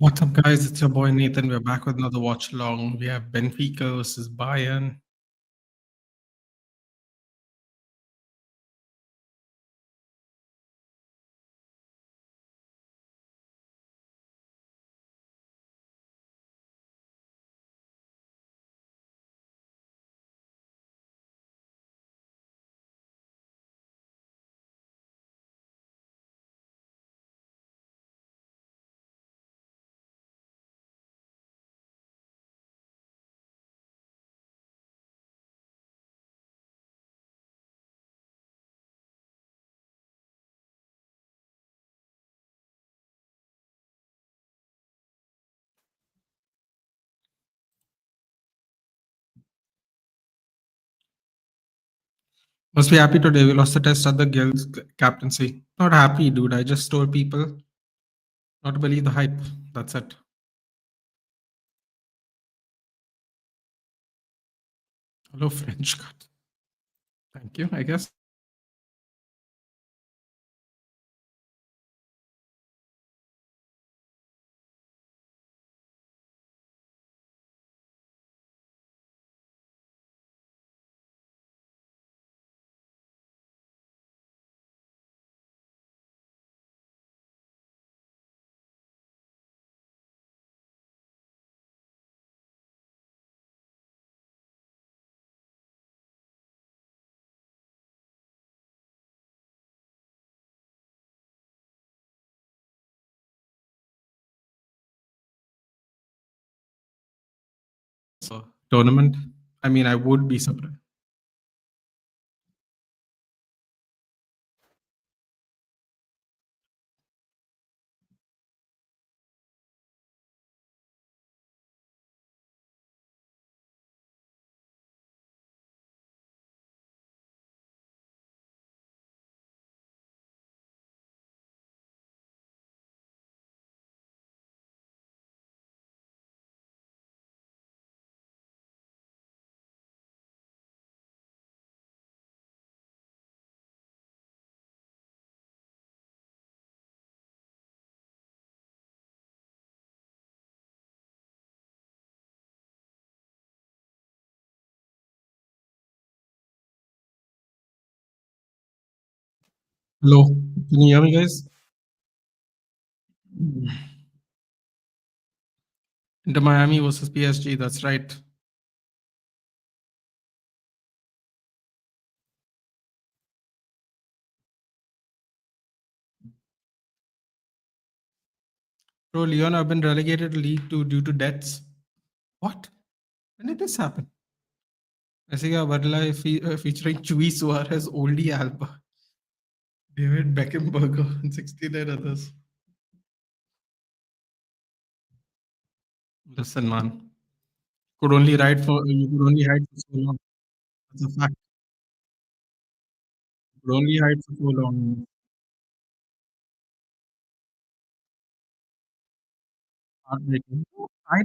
What's up, guys? It's your boy Nathan. We're back with another watch along. We have Benfica versus Bayern. Must be happy today. We lost the test at the Guild's captaincy. Not happy, dude. I just told people not to believe the hype. That's it. Hello, French cut. Thank you, I guess. So, tournament. I mean, I would be surprised. Hello, can you hear me, guys? Inter Miami versus PSG. That's right. Bro, Leon have been relegated to League Two due to debts. What? When did this happen? Jessica Barla featuring Chewy Suarez, Oldie Alba, David Beckhamberger, and 69 others. Listen, man, you could only hide for so long. That's a fact. You could only hide for so long. Heartbreaking. I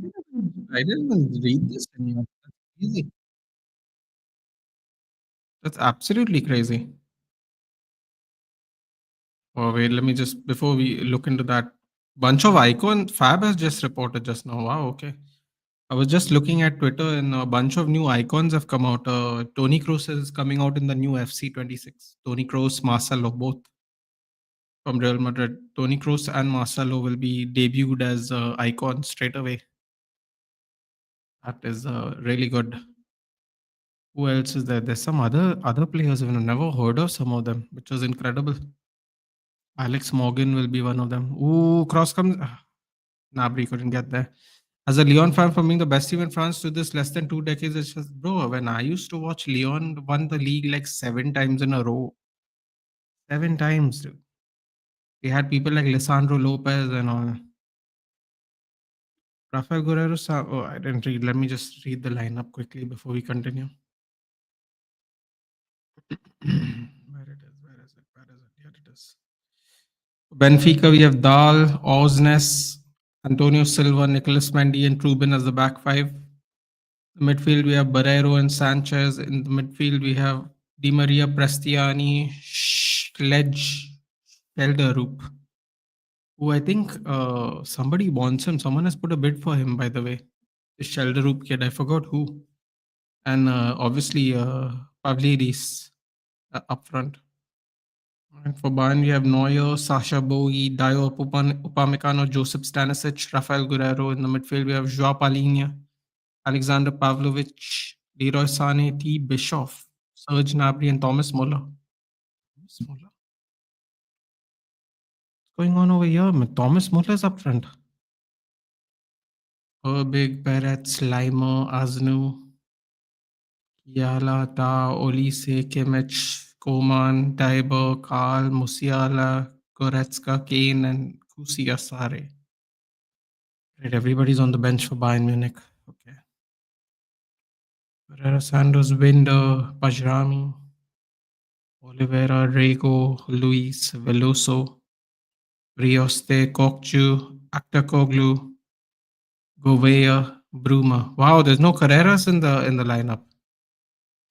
didn't even read this anywhere. That's crazy. That's absolutely crazy. Oh wait, let me just before we look into that bunch of icon Fab has just reported just now. Wow, okay. I was just looking at Twitter and a bunch of new icons have come out. Tony Kroos is coming out in the new FC 26. Tony Kroos, Marcelo, both from Real Madrid. Tony Kroos and Marcelo will be debuted as icons straight away. That is really good. Who else is there? There's some other players I've never heard of some of them, which was incredible. Alex Morgan will be one of them. Ooh, cross comes. Nabri couldn't get there. As a Lyon fan, from being the best team in France to this less than 2 decades, it's just, bro, when I used to watch Lyon won the league like 7 times in a row. 7 times, dude. They had people like Lisandro Lopez and all. Rafael Guerrero, oh, I didn't read. Let me just read the lineup quickly before we continue. Where it is, where is it, where is it? Here it is. Benfica, we have Dal, Osnes, Antonio Silva, Nicolas Mendy, and Trubin as the back five. The midfield, we have Barreiro and Sanchez. In the midfield, we have Di Maria, Prestiani, Schledge, Felderup. who I think somebody wants him. Someone has put a bid for him, by the way. The Shelderup kid, I forgot who. And obviously, Pavlidis up front. And for Bayern, we have Neuer, Sasha Bowie, Dio Upamecano, Joseph Stanisic, Rafael Guerrero. In the midfield, we have Joao Palhinha, Alexander Pavlovic, Leroy Sane, T. Bischoff, Serge Gnabry, and Thomas Muller. Thomas Muller? What's going on over here? Thomas Muller's up front. Herbig, Peretz, Leimer, Aznu, Yala, Ta, Olise, Kimmich, Koman, Daiber, Karl, Musiala, Goretzka, Kane, and Kusi Asare. Right, everybody's on the bench for Bayern Munich. Okay. Pereira, Santos, Binder, Pajrami, Oliveira, Rego, Luis, Veloso, Rioste, Kokchu, Aktakoglu, Govea, Bruma. Wow, there's no Carreras in the lineup.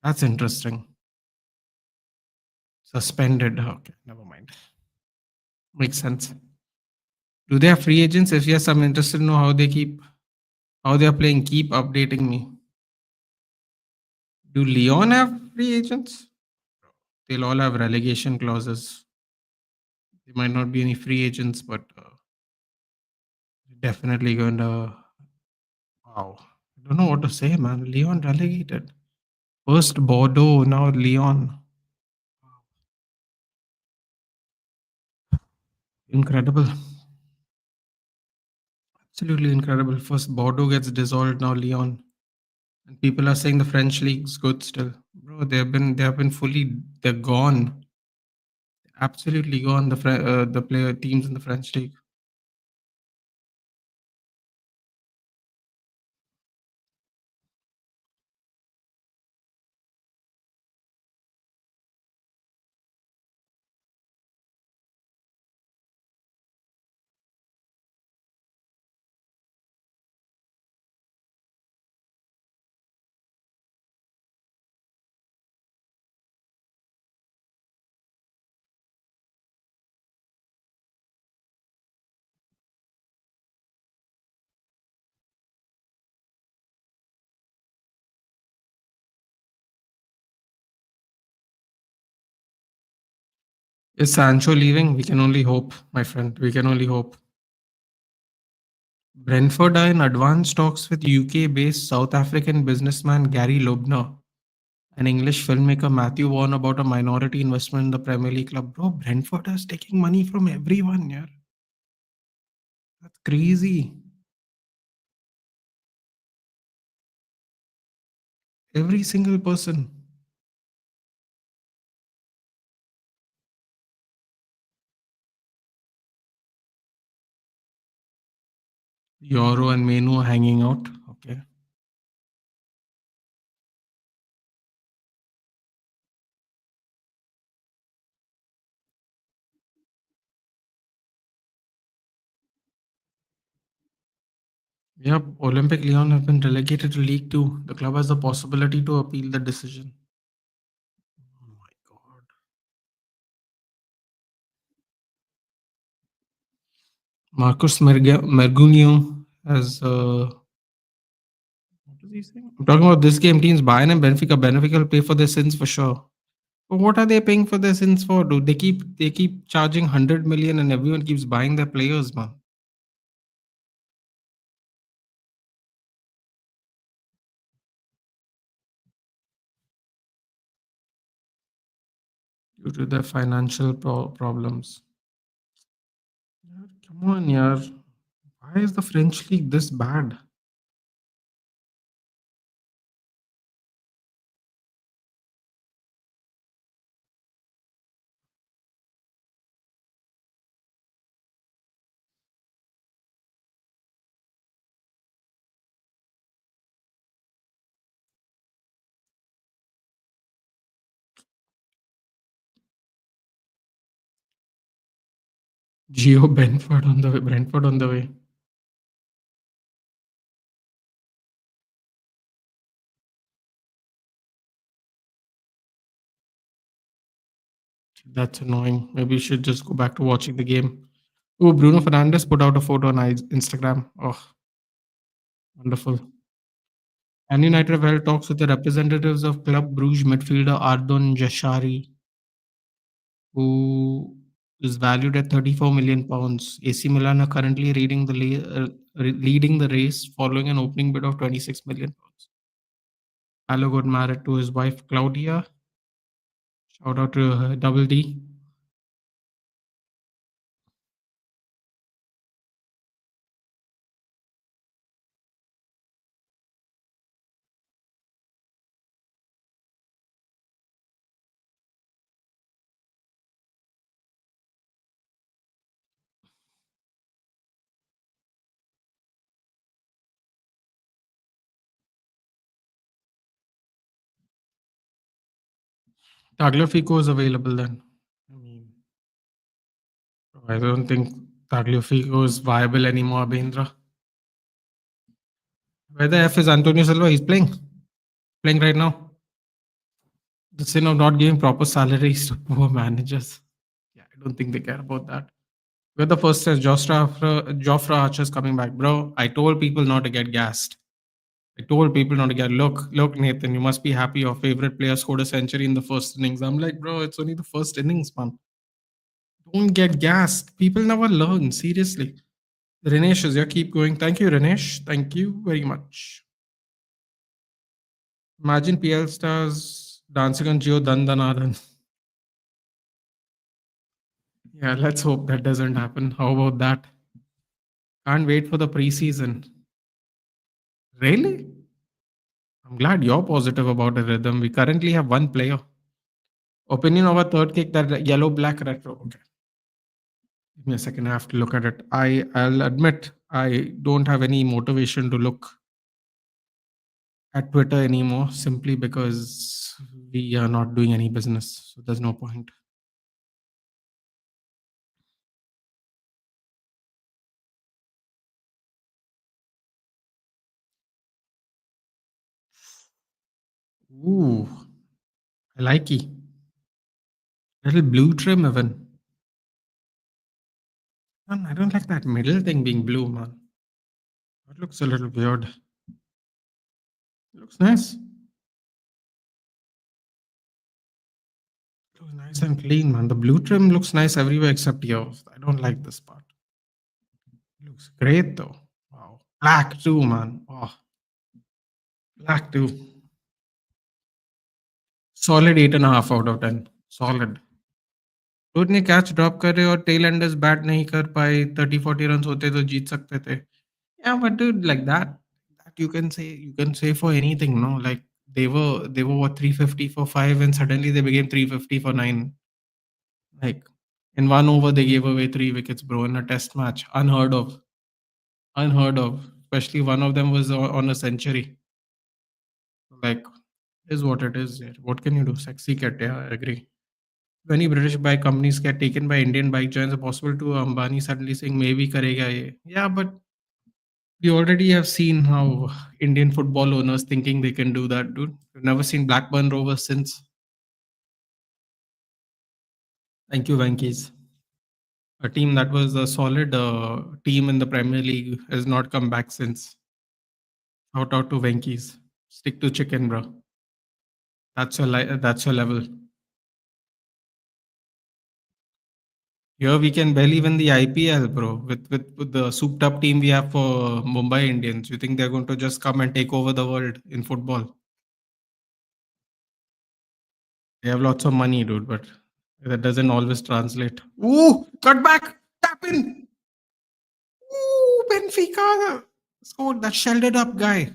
That's interesting. Suspended. Okay, never mind. Makes sense. Do they have free agents? If yes, I'm interested to know how they are playing. Keep updating me. Do Leon have free agents? They'll all have relegation clauses. There might not be any free agents, but definitely going to. Wow. I don't know what to say, man. Leon relegated. First Bordeaux, now Leon. Incredible. Absolutely incredible. First Bordeaux gets dissolved, now Leon. And people are saying the French league's good still. Bro, they have been they're gone. Absolutely gone. The player teams in the French league. Is Sancho leaving? We can only hope, my friend. We can only hope. Brentford are in advanced talks with UK-based South African businessman Gary Lobner and English filmmaker Matthew Vaughan about a minority investment in the Premier League club. Bro, Brentford is taking money from everyone, yeah. That's crazy. Every single person. Euro and Menu hanging out. Okay. Yep, Olympic Lyon have been relegated to League Two. The club has the possibility to appeal the decision. Oh my god. Marcus Mergunio has what is he saying? I'm talking about this game teams Bayern and Benfica. Benfica will pay for their sins for sure. But what are they paying for their sins for? Dude, they keep charging 100 million and everyone keeps buying their players, man. Due to their financial problems. Yeah, come on, yeah. Why is the French league this bad? Geo Brentford on the way. That's annoying. Maybe you should just go back to watching the game. Oh, Bruno Fernandes put out a photo on Instagram. Oh, wonderful. Man United have held talks with the representatives of Club Brugge midfielder Ardon Jashari, who is valued at 34 million pounds. AC Milan are currently leading the race following an opening bid of 26 million pounds. Allo got married to his wife Claudia. Shout out to Double D. Tagliafico is available then. I mean, I don't think Tagliafico is viable anymore, Abhendra. Where the F is Antonio Silva? He's playing right now. The sin of not giving proper salaries to poor managers. Yeah, I don't think they care about that. Where the first says Joffre Archer's coming back. Bro, I told people not to get gassed. I told people not to get, look, Nathan, you must be happy your favorite player scored a century in the first innings. I'm like, bro, it's only the first innings, man. Don't get gassed. People never learn, seriously. Rinesh is here. Keep going. Thank you, Rinesh. Thank you very much. Imagine PL stars dancing on Geo Dandanadan. Yeah, let's hope that doesn't happen. How about that? Can't wait for the preseason. Really? I'm glad you're positive about the rhythm. We currently have one player. Opinion of a third kick that yellow black retro. Okay. Give me a second. I have to look at it. I'll admit I don't have any motivation to look at Twitter anymore simply because we are not doing any business. So there's no point. Ooh, I like it. Little blue trim even. Man, I don't like that middle thing being blue, man. That looks a little weird. It looks nice. Looks nice and clean, man. The blue trim looks nice everywhere except here. I don't like this part. It looks great though. Wow. Black too, man. Oh, black too. Solid 8.5 out of 10. Solid. Rohit ने catch drop करे और tell Anders bat नहीं कर पाए 30-40 run होते तो जीत सकते थे. Yeah, but dude, like that you can say for anything, no? Like they were what 350 for 5 and suddenly they became 350 for 9. Like in one over they gave away 3 wickets, bro, in a test match. Unheard of. Unheard of. Especially one of them was on a century. Like is what it is. Yeah. What can you do? Sexy cat, yeah, I agree. Many British bike companies get taken by Indian bike giants. It's possible to Ambani suddenly saying maybe karega ye. Yeah, but we already have seen how Indian football owners thinking they can do that, dude. We've never seen Blackburn Rovers since. Thank you, Venkies. A team that was a solid team in the Premier League has not come back since. Shout out to Venkies. Stick to chicken, bro. That's your level. Here we can barely win the IPL, bro. With the souped up team we have for Mumbai Indians, you think they're going to just come and take over the world in football? They have lots of money, dude, but that doesn't always translate. Ooh, cut back, tap in. Ooh, Benfica scored that sheltered up guy.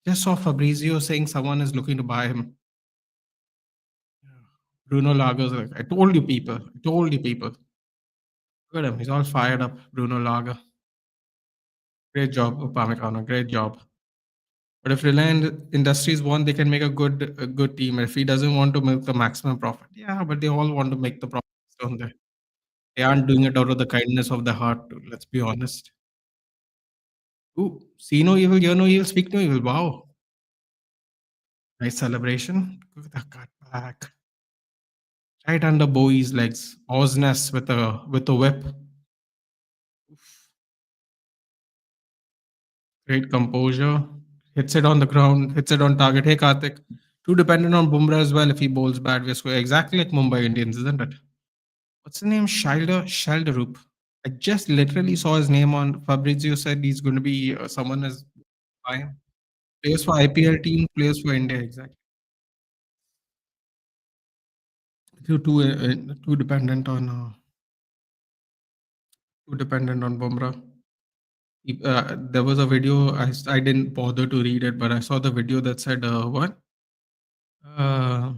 Just saw Fabrizio saying someone is looking to buy him. Bruno Laga's like, I told you people. I told you people. Look at him. He's all fired up. Bruno Laga. Great job, Upamecano. Great job. But if Reliance Industries want, they can make a good team. If he doesn't want to make the maximum profit, yeah, but they all want to make the profit, don't they? They aren't doing it out of the kindness of the heart. Let's be honest. Ooh, see no evil, hear no evil, speak no evil. Wow, nice celebration. Look at that cut back, right under Bowie's legs. Osnes with a whip. Great composure. Hits it on the ground, hits it on target. Hey, Karthik. Too dependent on Bumrah as well. If he bowls bad, we're square. Exactly like Mumbai Indians, isn't it? What's the name? Shalderup. I just literally saw his name on Fabrizio said he's going to be someone as buying. Plays for IPL team, plays for India. Exactly. Too dependent on Bumrah. There was a video. I didn't bother to read it, but I saw the video that said what? Uh,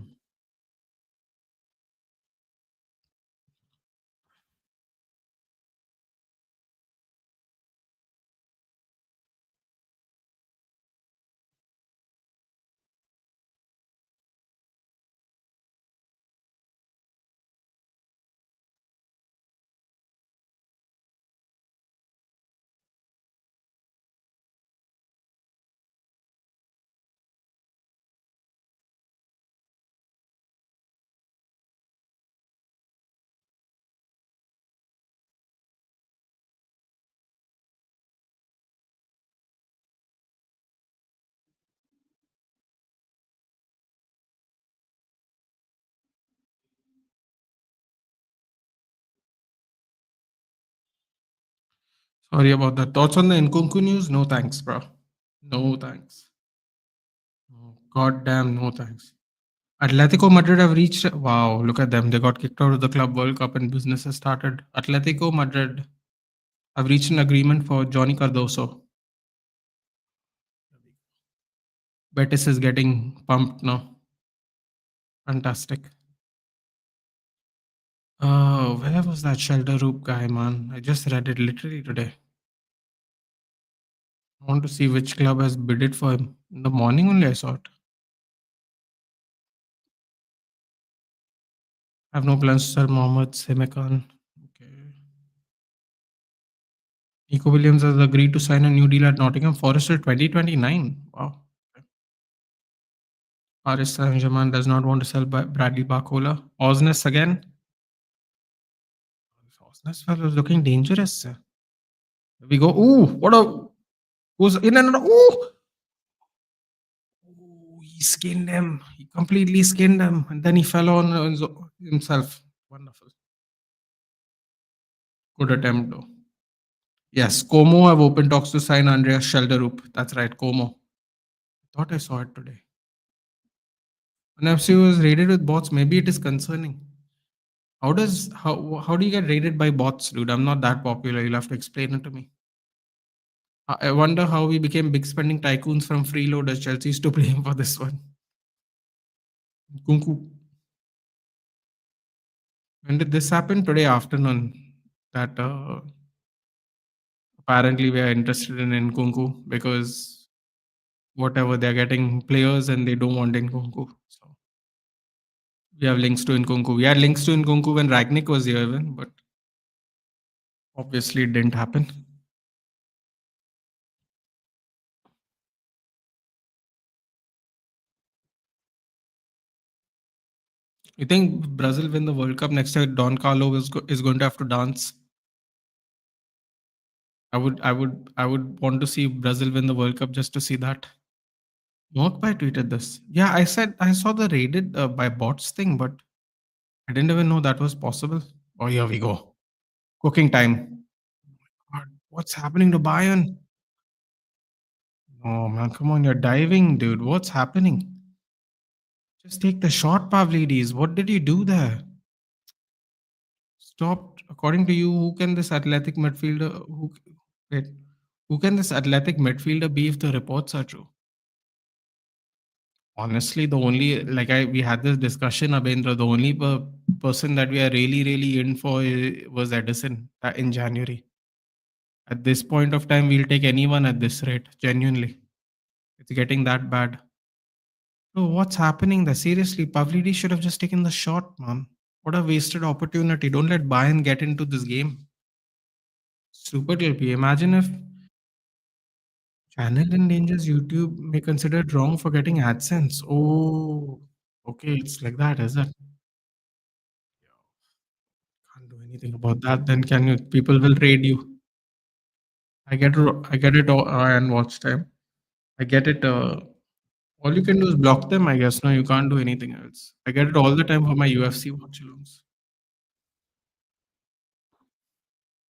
Sorry about that. Thoughts on the Nkunku news? No thanks, bro. No thanks. Oh, God damn, no thanks. Atletico Madrid have reached. Wow, look at them. They got kicked out of the Club World Cup and business has started. Atletico Madrid have reached an agreement for Johnny Cardoso. Betis is getting pumped now. Fantastic. Where was that shelter roop guy, man? I just read it literally today. I want to see which club has bid it for him. In the morning only I saw it. I have no plans to sell Mohammad Semekan. Okay. Nico Williams has agreed to sign a new deal at Nottingham Forest till 2029. Wow. Paris Saint-Germain does not want to sell Bradley Barcola. Osnes again. Osnes was looking dangerous. Here we go. Ooh, what a was in and out. Ooh, ooh, he skinned him. He completely skinned him, and then he fell on himself. Wonderful. Good attempt though. Yes, Como have open talks to sign Andreas Schelderup. That's right, Como. Thought I saw it today. When FC was raided with bots, maybe it is concerning. How do you get raided by bots, dude? I'm not that popular. You'll have to explain it to me. I wonder how we became big spending tycoons from freeloaders. Chelsea's to blame for this one. Kunku. When did this happen? Today afternoon. That apparently we are interested in Nkunku because whatever they're getting players and they don't want Nkunku. So we have links to Nkunku. We had links to Nkunku when Ragnick was here, even, but obviously it didn't happen. You think Brazil win the World Cup next year? Don Carlo is going to have to dance. I would want to see Brazil win the World Cup just to see that. Mokpai tweeted this. Yeah, I said I saw the raided by bots thing, but I didn't even know that was possible. Oh, here we go. Cooking time. God, what's happening to Bayern? Oh man, come on, you're diving, dude. What's happening? Just take the shot, Pavlidis. What did you do there? Stop. According to you, who can this athletic midfielder wait, who can this athletic midfielder be if the reports are true? Honestly, the only we had this discussion, Abendra. The only person that we are really in for was Edison in January. At this point of time, we'll take anyone at this rate. Genuinely, it's getting that bad. So what's happening there? Seriously, Pavlidis should have just taken the shot, man. What a wasted opportunity. Don't let Bayern get into this game. Super TLP. Imagine if channel endangers YouTube may consider it wrong for getting AdSense. Oh, okay. It's like that, is it? Can't do anything about that. Then can you? People will raid you. I get it and watch time. I get it. All you can do is block them, I guess. No, you can't do anything else. I get it all the time for my UFC watch alongs.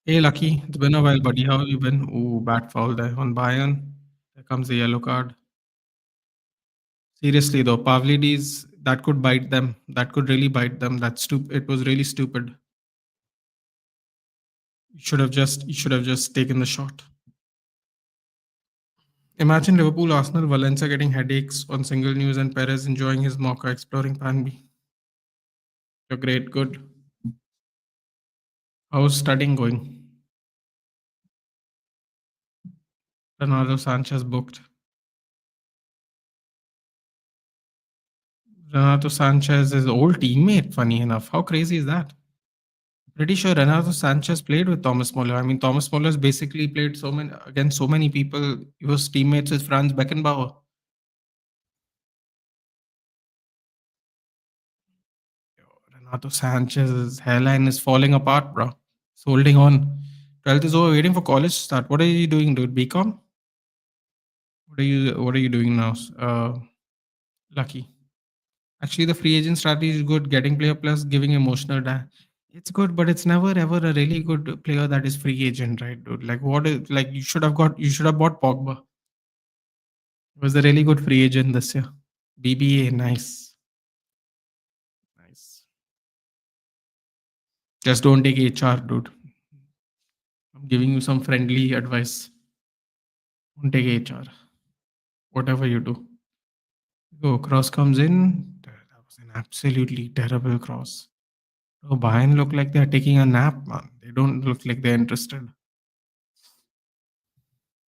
Hey, Lucky, it's been a while, buddy. How have you been? Ooh, bad foul there on Bayern. There comes the yellow card. Seriously though, Pavlidis, that could bite them. That could really bite them. That's stupid. It was really stupid. You should have just taken the shot. Imagine Liverpool, Arsenal, Valencia getting headaches on single news and Perez enjoying his mocha exploring Pan B. You're great, good. How's studying going? Ronaldo Sanchez booked. Renato Sanchez is old teammate, funny enough. How crazy is that? Pretty sure Renato Sanchez played with Thomas Muller. I mean, Thomas Muller's basically played so many against so many people. He was teammates with Franz Beckenbauer. Renato Sanchez's hairline is falling apart, bro. He's holding on. 12th is over, waiting for college to start. What are you doing, dude? BCom? What are you doing now? Lucky. Actually, the free agent strategy is good. Getting player plus giving emotional it's good, but it's never ever a really good player that is free agent, right, dude? Like what is like you should have bought Pogba. He was a really good free agent this year. BBA, nice. Nice. Just don't take HR, dude. I'm giving you some friendly advice. Don't take HR. Whatever you do. Go, cross comes in. That was an absolutely terrible cross. Oh, Bayern look like they're taking a nap, man. They don't look like they're interested.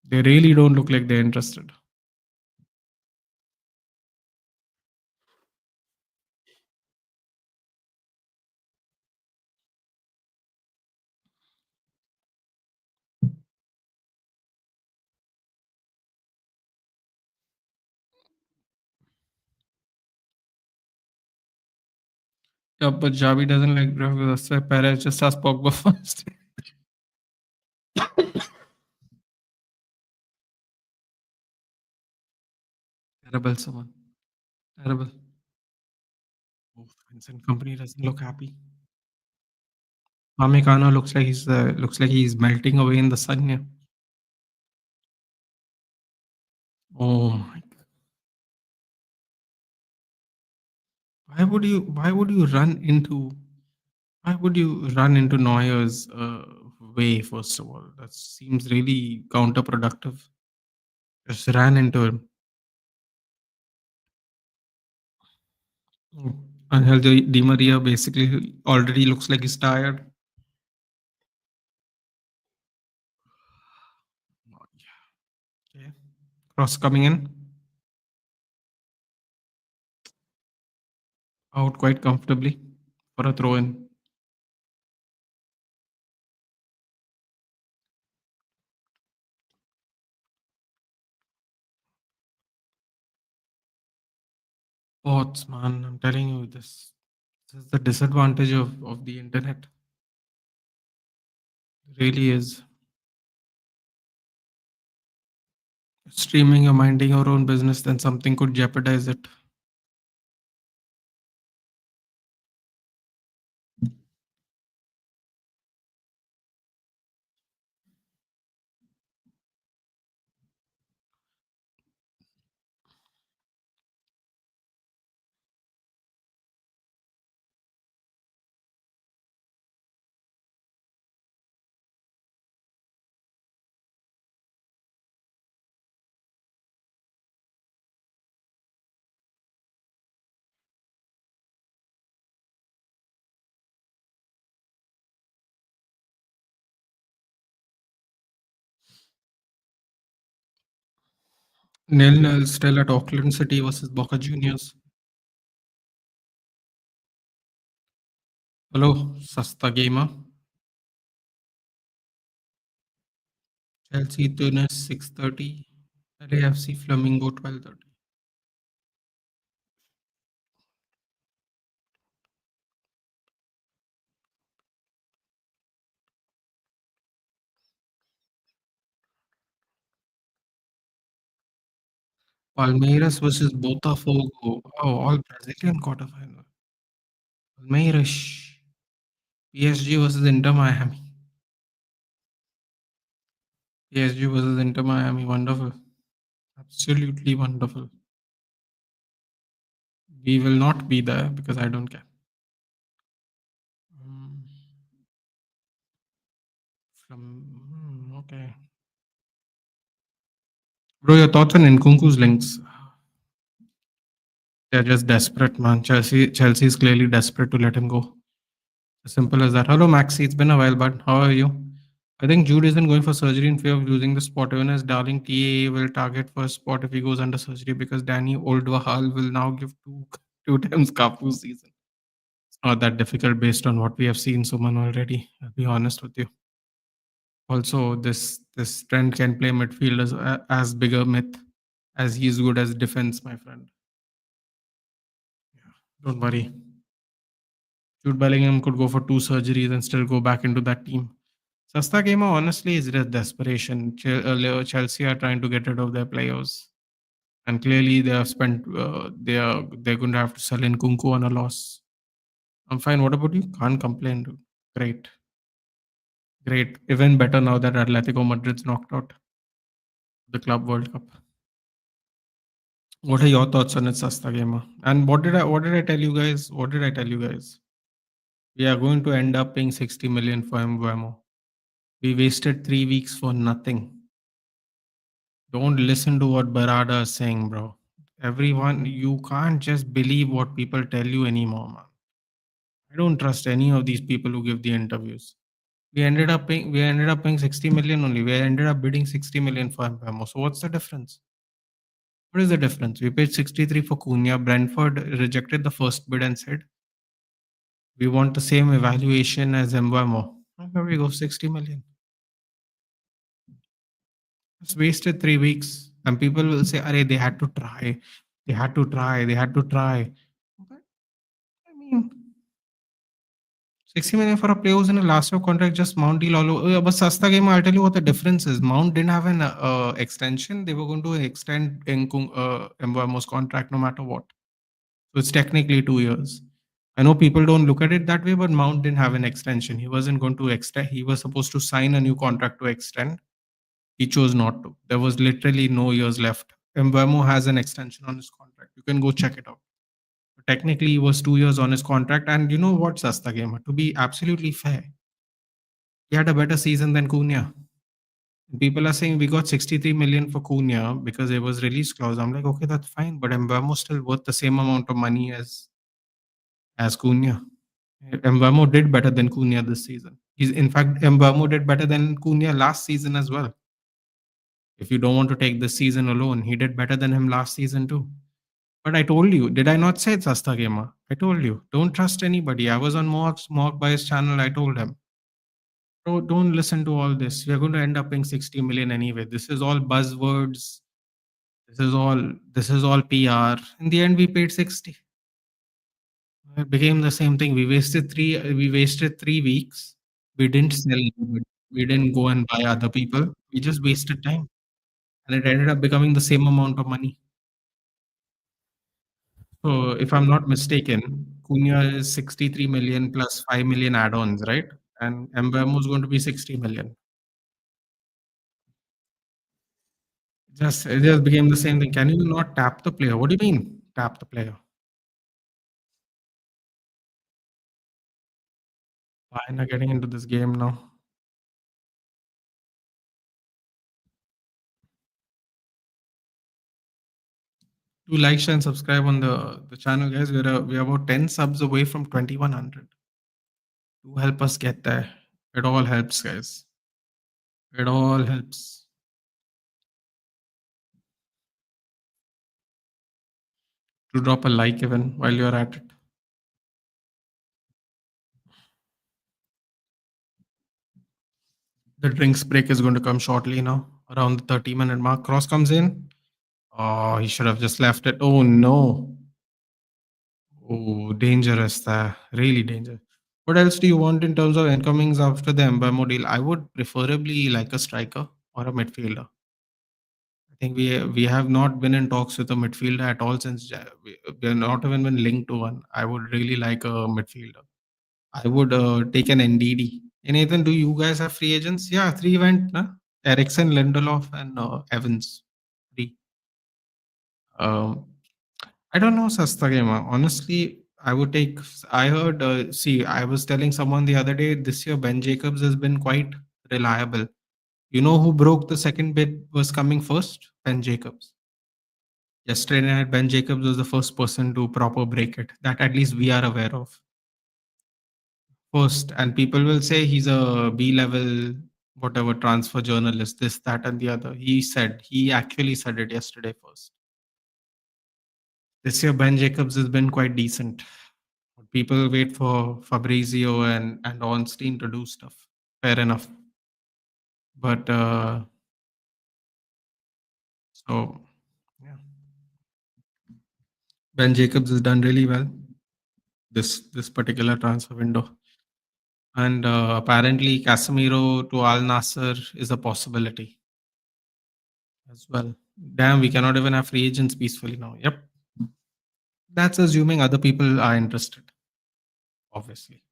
They really don't look like they're interested. Yeah, but Javi doesn't like Bravo. That's why Perez just asked Pogba first. Terrible, someone. Terrible. Oh, Vincent Company doesn't look happy. Pamecano looks like he's melting away in the sun. Yeah. Oh my! Why would you run into Why would you run into Neuer's way, first of all? That seems really counterproductive. Just ran into him. Mm. Angel Di Maria basically already looks like he's tired. Okay. Cross coming in, out quite comfortably for a throw in. Bots, man, I'm telling you, this is the disadvantage of the internet. It really is. Streaming or minding your own business, then something could jeopardize it. Nil-nil still at Auckland City versus Boca Juniors. Hello, Sasta Gamer. Chelsea Tunis 6:30. LAFC Flamingo 12:30. Palmeiras versus Botafogo. Oh, all Brazilian quarterfinal. Palmeiras. PSG versus Inter Miami. PSG versus Inter Miami. Wonderful. Absolutely wonderful. We will not be there because I don't care. Mm, okay. Bro, your thoughts on Nkunku's links? They're just desperate, man. Chelsea is clearly desperate to let him go. As simple as that. Hello, Maxi. It's been a while, bud. How are you? I think Jude isn't going for surgery in fear of losing the spot. Even as darling TAA will target for a spot if he goes under surgery because Danny Oldwahal will now give two times Kafu season. It's not that difficult based on what we have seen, Suman, already. I'll be honest with you. Also, this trend can play midfield as bigger myth as he's good as defense, my friend. Don't worry. Jude Bellingham could go for two surgeries and still go back into that team. Sasta Gamer, honestly, is just desperation. Chelsea are trying to get rid of their players, and clearly they have spent. They're going to have to sell in Kunku on a loss. I'm fine. What about you? Can't complain, dude. Great, great. Even better now that Atletico Madrid's knocked out the Club World Cup. What are your thoughts on it, Sasta Gamer? And what did I tell you guys? What did I tell you guys? We are going to end up paying 60 million for Mbuemo. We wasted 3 weeks for nothing. Don't listen to what Barada is saying, bro. Everyone, you can't just believe what people tell you anymore, man. I don't trust any of these people who give the interviews. We ended up paying 60 million only. We ended up bidding 60 million for Mbemo. So what's the difference? What is the difference? We paid 63 for Cunha. Brentford rejected the first bid and said, we want the same evaluation as Mbemo. Here we go, 60 million. It's wasted 3 weeks. And people will say, Arey, they had to try. They had to try. They had to try. But I mean, 60 million for a player who's in a last year contract, just Mount deal all over. But Sasta game, I'll tell you what the difference is. Mount didn't have an extension. They were going to extend Mbuemo's contract no matter what. So it's technically 2 years. I know people don't look at it that way, but Mount didn't have an extension. He wasn't going to extend. He was supposed to sign a new contract to extend. He chose not to. There was literally no years left. Mbuemo has an extension on his contract. You can go check it out. Technically, he was 2 years on his contract. And you know what, Sasta Gamer? To be absolutely fair, he had a better season than Cunha. People are saying we got 63 million for Cunha because it was release clause. I'm like, okay, that's fine. But Mbamo still worth the same amount of money as Cunha. Mbamo did better than Cunha this season. In fact, Mbamo did better than Cunha last season as well. If you don't want to take this season alone, he did better than him last season too. But I told you, did I not say it, Sasta Gamer? I told you, don't trust anybody. I was on Mark by his channel. I told him, bro, don't listen to all this. We're going to end up paying 60 million anyway. This is all buzzwords. This is all PR. In the end, we paid 60. It became the same thing. We wasted 3 weeks. We didn't sell anybody. We didn't go and buy other people. We just wasted time. And it ended up becoming the same amount of money. So if I'm not mistaken, Cunha is 63 million plus 5 million add-ons, right? And Mbemo is going to be 60 million. It just became the same thing. Can you not tap the player? What do you mean tap the player? Why am I getting into this game now? Do like, share, and subscribe on the channel, guys. We're about 10 subs away from 2100. Do help us get there. It all helps, guys. It all helps. To drop a like even while you're at it. The drinks break is going to come shortly now. Around the 30-minute mark. Cross comes in. Oh, he should have just left it. Oh no. Oh, dangerous there. Really dangerous. What else do you want in terms of incomings after the Mbemo deal? I would preferably like a striker or a midfielder. I think we have not been in talks with a midfielder at all since we're not even been linked to one. I would really like a midfielder. I would take an NDD. And Nathan, do you guys have free agents? Yeah, three went. Na? Ericsson, Lindelof, and Evans. Three. Um, I don't know, Sastagema. Honestly, I would take. I heard. See, I was telling someone the other day. This year, Ben Jacobs has been quite reliable. You know who broke the second bid was coming first? Ben Jacobs. Yesterday night, Ben Jacobs was the first person to proper break it. That at least we are aware of. First, and people will say he's a B level, whatever transfer journalist, this, that, and the other. He actually said it yesterday first. This year, Ben Jacobs has been quite decent. People wait for Fabrizio and Ornstein to do stuff. Fair enough. But so, yeah. Ben Jacobs has done really well this particular transfer window. And apparently, Casemiro to Al Nasser is a possibility as well. Damn, we cannot even have free agents peacefully now. Yep. That's assuming other people are interested, obviously.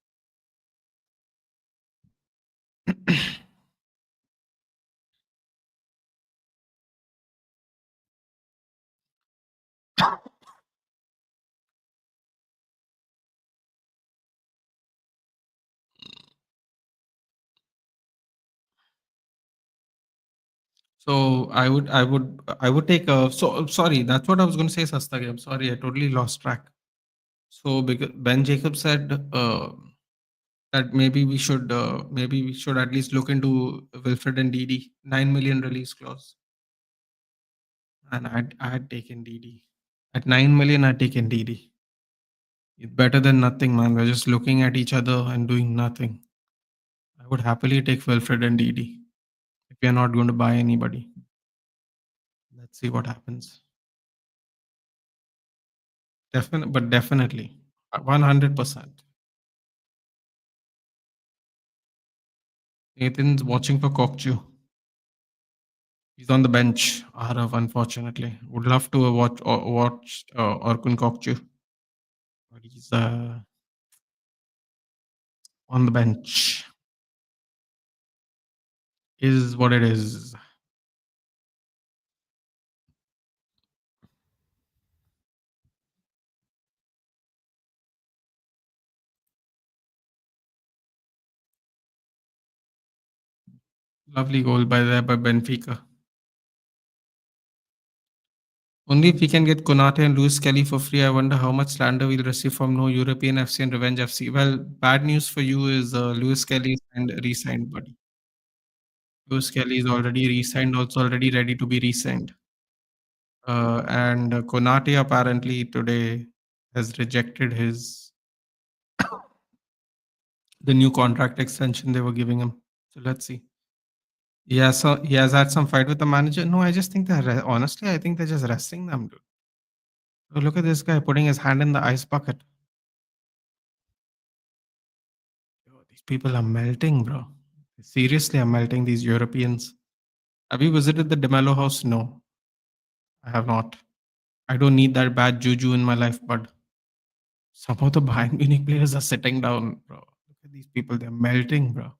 So I would take a. So sorry, that's what I was going to say, Sastagi. I'm sorry, I totally lost track. So because Ben Jacob said that maybe we should at least look into Wilfred and Didi 9 million release clause, and I had taken Didi at 9 million. I'd taken Didi. It's better than nothing, man. We're just looking at each other and doing nothing. I would happily take Wilfred and Didi if we are not going to buy anybody. Let's see what happens. Definitely, 100%. Nathan's watching for Kokchu. He's on the bench. Arav, unfortunately, would love to watch Orkun Kokchu, but he's on the bench. Is what it is. Lovely goal by Benfica. Only if we can get Konate and Luis Kelly for free. I wonder how much slander we'll receive from No European FC and Revenge FC. Well, bad news for you is Luis Kelly and re-signed, buddy. Luis Kelly is already re-signed, also already ready to be re-signed. And Konate apparently today has rejected the new contract extension they were giving him. So let's see. Yeah, so he has had some fight with the manager. No, I just think honestly, I think they're just resting them, dude. So look at this guy putting his hand in the ice bucket. Yo, these people are melting, bro. Seriously, I'm melting these Europeans. Have you visited the DeMello house? No, I have not. I don't need that bad juju in my life, bud. Some of the Bayern Munich players are sitting down, bro. Look at these people. They're melting, bro.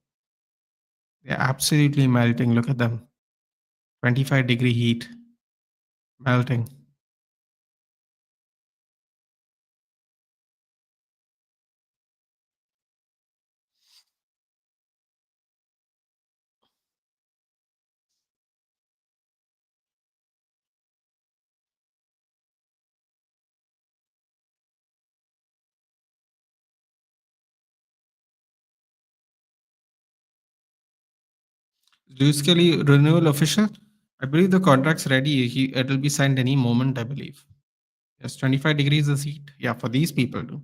They're absolutely melting. Look at them. 25-degree heat. Melting. Luis Kelly renewal official? I believe the contract's ready. It'll be signed any moment, I believe. Yes, 25 degrees is heat. Yeah, for these people, too.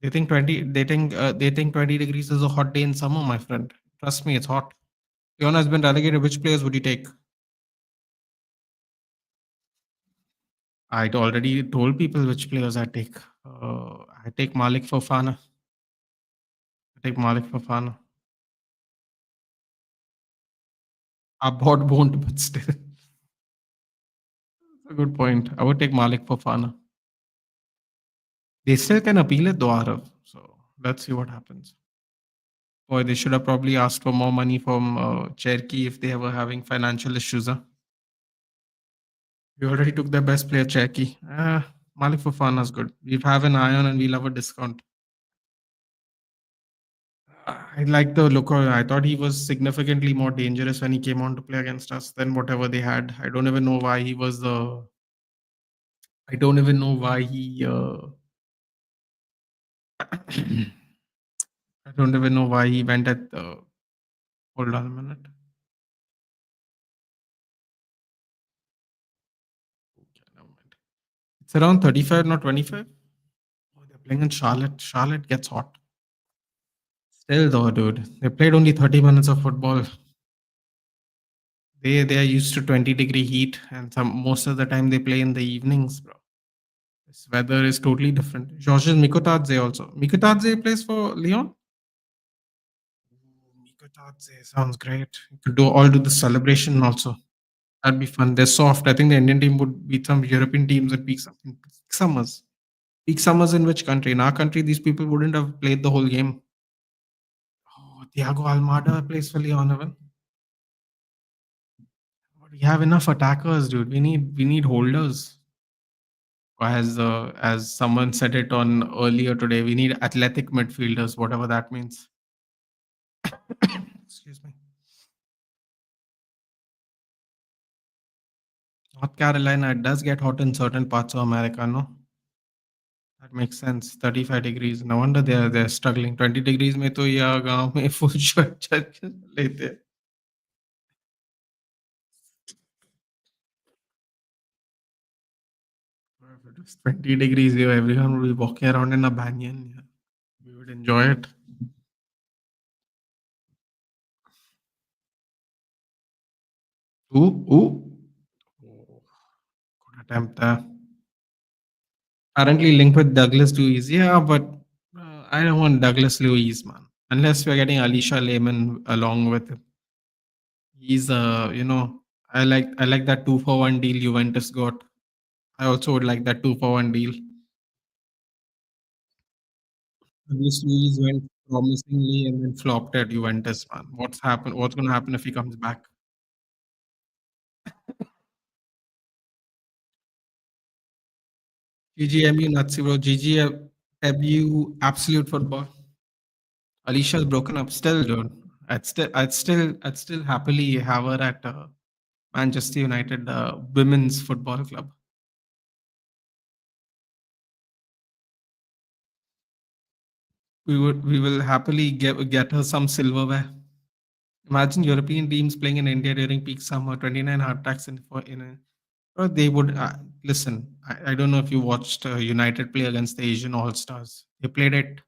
They think 20 degrees is a hot day in summer, my friend. Trust me, it's hot. Leon has been relegated. Which players would you take? I'd already told people which players I take. I take Malik Fofana. I take Malik Fofana. Our board won't, but still. A good point. I would take Malik Fofana. They still can appeal it though, Arav. So let's see what happens. Boy, they should have probably asked for more money from Cherki if they were having financial issues. Huh? We already took the best player, Cherki. Malik Fofana is good. We have an eye on and we'll have a discount. I like the look. I thought he was significantly more dangerous when he came on to play against us than whatever they had. I don't even know why he was the. I don't even know why he. I don't even know why he went at the. Hold on a minute. Okay, never mind. It's around 35, not 25. Oh, they're playing in Charlotte. Charlotte gets hot. Still, though, dude, they played only 30 minutes of football. They are used to 20-degree heat, and most of the time they play in the evenings, bro. This weather is totally different. Georges Mikotadze also. Mikotadze plays for Lyon. Mikotadze sounds great. You could do the celebration also. That'd be fun. They're soft. I think the Indian team would beat some European teams at peak summers. Peak summers in which country? In our country, these people wouldn't have played the whole game. Oh, Thiago Almada plays for Lyon, even. We have enough attackers, dude. We need holders. As someone said it on earlier today, we need athletic midfielders, whatever that means. Excuse me. North Carolina, it does get hot in certain parts of America, no? That makes sense. 35 degrees. No wonder they're struggling. 20 degrees में तो यहाँ गांव में full shirt लेते हैं. 20 degrees here, everyone will be walking around in a banyan. Yeah. We would enjoy it. Ooh, ooh. Oh, good attempt there. Apparently linked with Douglas Luiz. Yeah, but I don't want Douglas Luiz, man. Unless we're getting Alicia Lehman along with him. He's I like that 2-for-1 deal Juventus got. I also would like that 2-for-1 deal. Douglas Luiz went promisingly and then flopped at Juventus, man. What's gonna happen if he comes back? GGMU Nazi bro. GGMU absolute football. Alicia's broken up still, dude. I'd still happily have her at Manchester United women's football club. We will happily get her some silverware. Imagine European teams playing in India during peak summer, 29 heart attacks in a, or they would listen. I don't know if you watched United play against the Asian All Stars. They played at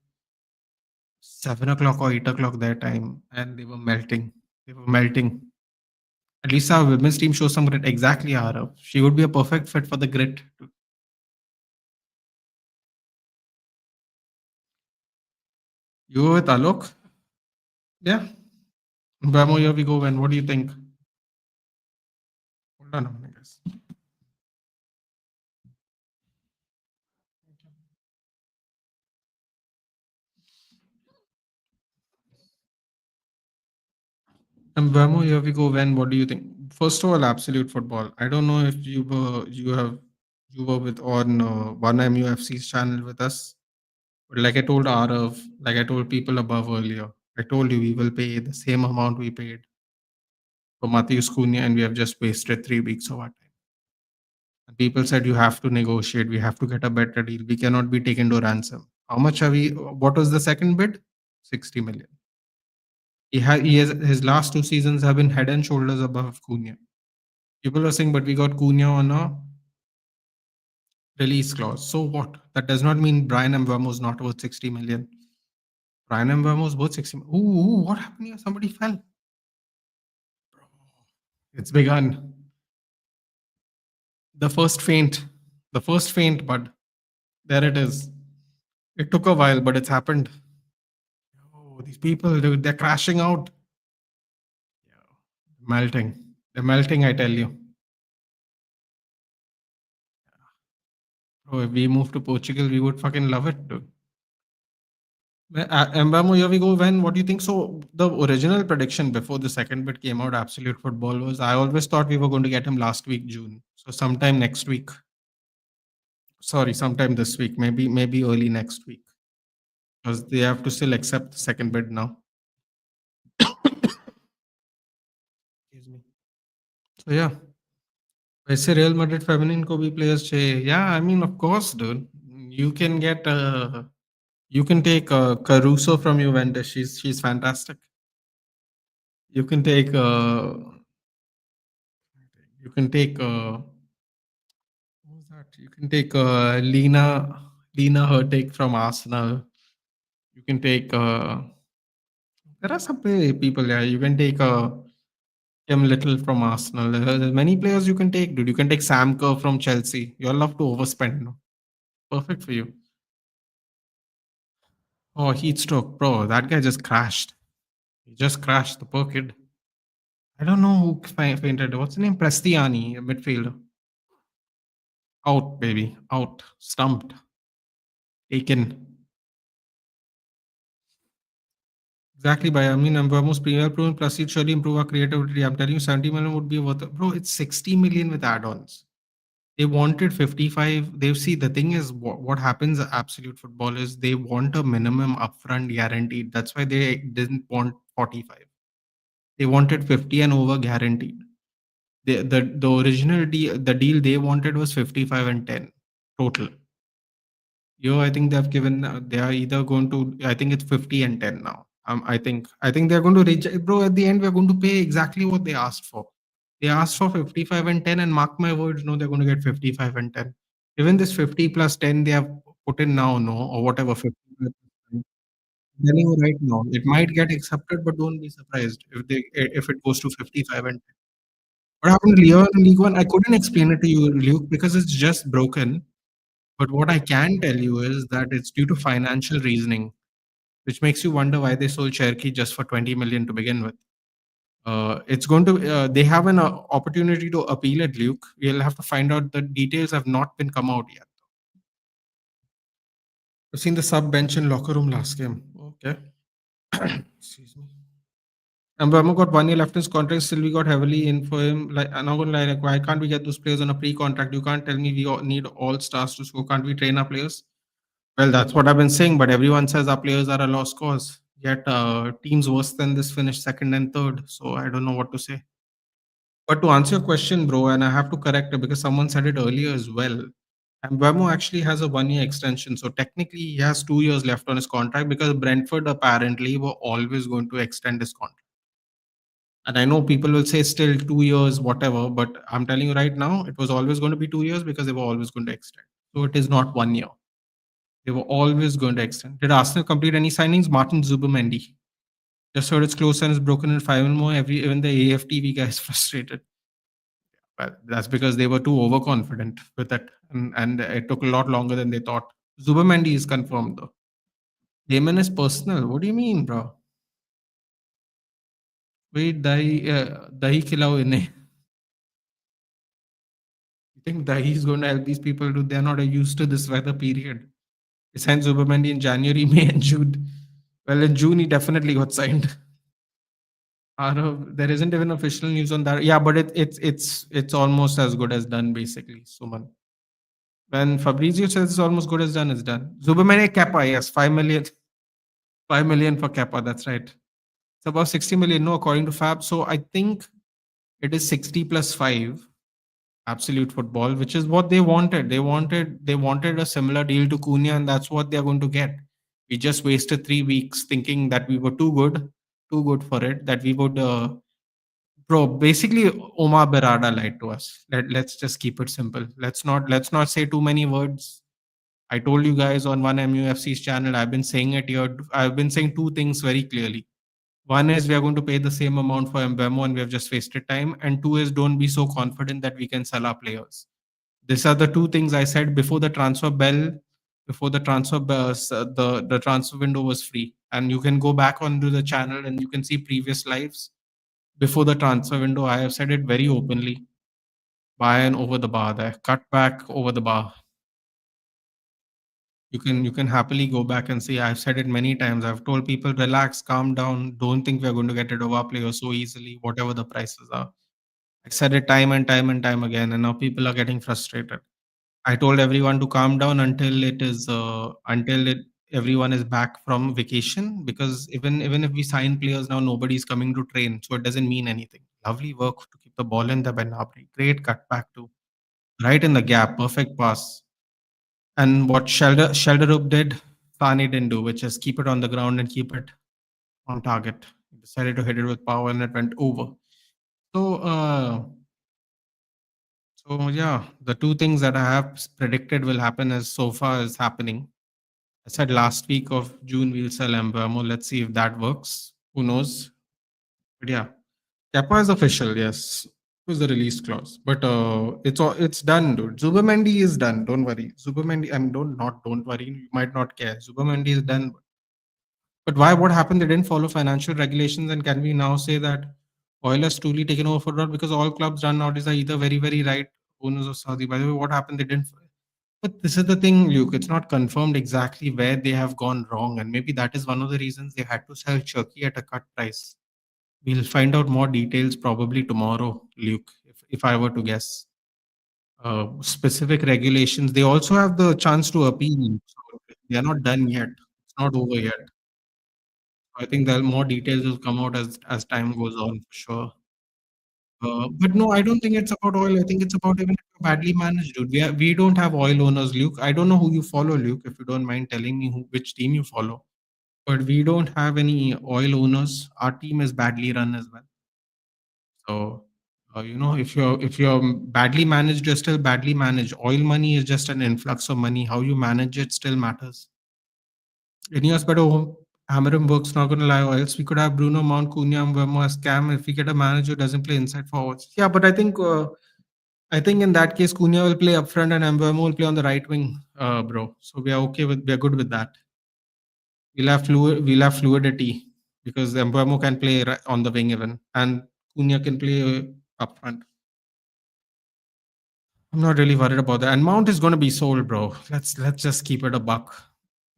7 o'clock or 8 o'clock their time, and they were melting. They were melting. At least our women's team shows some grit. Exactly, Arav. She would be a perfect fit for the grit. You were with Alok? Yeah. Bamo, here we go. And what do you think? Hold on a minute, guys. And Bamo, here we go. When what do you think? First of all, absolute football. I don't know if you were with on one MUFC's channel with us. But like I told Arav, like I told people above earlier, I told you we will pay the same amount we paid for Matthews Cunha, and we have just wasted 3 weeks of our time. And people said you have to negotiate, we have to get a better deal. We cannot be taken to ransom. How much are we? What was the second bid? 60 million. He has his last 2 seasons have been head and shoulders above Cunha. People are saying, but we got Cunha on a release clause. So what? That does not mean Brian Mbeumo is not worth 60 million. Brian Mbeumo is worth 60 million. Ooh, what happened here? Somebody fell. It's begun. The first faint. The first faint, bud. There it is. It took a while, but it's happened. Oh, these people, they're crashing out. Yeah. Melting. They're melting, I tell you. Oh, if we move to Portugal, we would fucking love it, dude. Mbamo, here we go. When? What do you think? So the original prediction before the second bit came out, Absolute Football, was I always thought we were going to get him last week, June. So sometime next week. Sorry, sometime this week. Maybe early next week. Because they have to still accept the second bid now. Excuse me. So yeah. वैसे real Madrid feminine को भी players चाहिए. Yeah, I mean, of course, dude. You can get you can take Caruso from Juventus. She's fantastic. You can take you can take what was that? You can take Lena Hurtig from Arsenal. You can take there are some people. Yeah, you can take Tim Little from Arsenal. There's many players you can take, dude. You can take Sam Kerr from Chelsea. You'll love to overspend, no? Perfect for you. Oh, heat stroke, bro. That guy just crashed. He just crashed, the poor kid. I don't know who fainted. What's the name? Prestiani, a midfielder. Out, baby. Out. Stumped. Taken. Exactly, by I mean, Mbeumo's premier proven plus he'd surely improve our creativity. I'm telling you, 70 million would be worth it. Bro, it's 60 million with add-ons. They wanted 55. They see the thing is what happens at Absolute Football is they want a minimum upfront guaranteed. That's why they didn't want 45. They wanted 50 and over guaranteed. The original deal they wanted was 55 and 10 total. Yo, I think they've given they are either going to I think it's 50 and 10 now. I think they're going to reject, bro. At the end, we're going to pay exactly what they asked for. They asked for 55 and 10, and mark my words, no, they're going to get 55 and 10. Even this 50 plus 10 they have put in now, no, or whatever 50 plus 10. I'm telling you right now, it might get accepted, but don't be surprised if it goes to 55 and 10. What happened to Leo in League One? I couldn't explain it to you, Luke, because it's just broken. But what I can tell you is that it's due to financial reasoning, which makes you wonder why they sold Cherokee just for 20 million to begin with. It's going to they have an opportunity to appeal it, Luke. We'll have to find out. The details have not been come out yet. I've seen the sub bench in locker room last game. Okay. Excuse me. And Burma got 1 year left in his contract. Still, we got heavily in for him. Like, I'm not gonna lie. Like, why can't we get those players on a pre-contract? You can't tell me we need all stars to score. Can't we train our players? Well, that's what I've been saying. But everyone says our players are a lost cause. Yet teams worse than this finished second and third. So I don't know what to say. But to answer your question, bro, and I have to correct it because someone said it earlier as well. And Mbeumo actually has a 1 year extension. So technically, he has 2 years left on his contract because Brentford apparently were always going to extend his contract. And I know people will say still 2 years, whatever, but I'm telling you right now, it was always going to be 2 years because they were always going to extend. So it is not 1 year. They were always going to extend. Did Arsenal complete any signings? Martin Zubimendi. Just heard it's close and it's broken in 5 more. Even the AFTV guy is frustrated. Well, that's because they were too overconfident with it, and it took a lot longer than they thought. Zubimendi is confirmed though. Damon is personal. What do you mean, bro? Wait, dahi khilao inhe. You think dahi is going to help these people? Do they're not used to this weather period? He signed Zubimendi in January, May, and June. Well, in June he definitely got signed. There isn't even official news on that. Yeah, but it's almost as good as done, basically, Suman. When Fabrizio says it's almost good as done, it's done. Zubimendi Kepa, yes, 5 million. 5 million for Kepa, that's right. It's about 60 million, no, according to Fab. So I think it is 60 plus 5, absolute football, which is what they wanted. They wanted a similar deal to Cunha, and that's what they're going to get. We just wasted 3 weeks thinking that we were too good for it, that we would bro, basically Omar Berada lied to us. Let's just keep it simple. Let's not say too many words. I told you guys on one MUFC's channel, I've been saying it here. I've been saying two things very clearly. One is we are going to pay the same amount for Mbemo and we have just wasted time. And two is don't be so confident that we can sell our players. These are the two things I said before the transfer bell, before the transfer the transfer window was free. And you can go back onto the channel and you can see previous lives before the transfer window. I have said it very openly. Bayern over the bar there, cut back over the bar. You can happily go back and see. I've said it many times. I've told people, relax, calm down, don't think we're going to get rid of our players so easily, whatever the prices are. I said it time and time and time again, and now people are getting frustrated. I told everyone to calm down until everyone is back from vacation, because even if we sign players now, nobody's coming to train, so it doesn't mean anything. Lovely work to keep the ball in the Benabri. Great cut back too. Right in the gap, perfect pass. And what Shelderup did, Sane didn't do, which is keep it on the ground and keep it on target. He decided to hit it with power and it went over. So yeah, the two things that I have predicted will happen is so far is happening. I said last week of June we'll sell Mbeumo. Let's see if that works. Who knows? But yeah, Kepa is official. Yes, it was the release clause, but it's done, dude. Zubamendi is done. Don't worry. Zubamendi. I mean, don't worry. You might not care. Zubamendi is done. But why? What happened? They didn't follow financial regulations, and can we now say that oil has truly taken over football? Because all clubs run nowadays are either very, very right owners of Saudi. By the way, what happened? They didn't. But this is the thing, Luke. It's not confirmed exactly where they have gone wrong, and maybe that is one of the reasons they had to sell Chucky at a cut price. We'll find out more details probably tomorrow, Luke. If I were to guess, specific regulations. They also have the chance to appeal. So they are not done yet. It's not over yet. I think there more details will come out as time goes on for sure. But no, I don't think it's about oil. I think it's about even if you're badly managed, dude. We don't have oil owners, Luke. I don't know who you follow, Luke. If you don't mind telling me which team you follow, but we don't have any oil owners. Our team is badly run as well. So, if you're badly managed, you're still badly managed. Oil money is just an influx of money. How you manage it still matters. Ineos better hammer him works, not gonna lie, or else we could have Bruno Mount, Cunha, Mbeumo as scam if we get a manager who doesn't play inside forwards. Yeah, but I think in that case Cunha will play up front and Mbeumo will play on the right wing, bro. So we are good with that. We'll have fluidity because Mbeumo can play on the wing even, and Cunha can play up front. I'm not really worried about that. And Mount is going to be sold, bro. Let's just keep it a buck.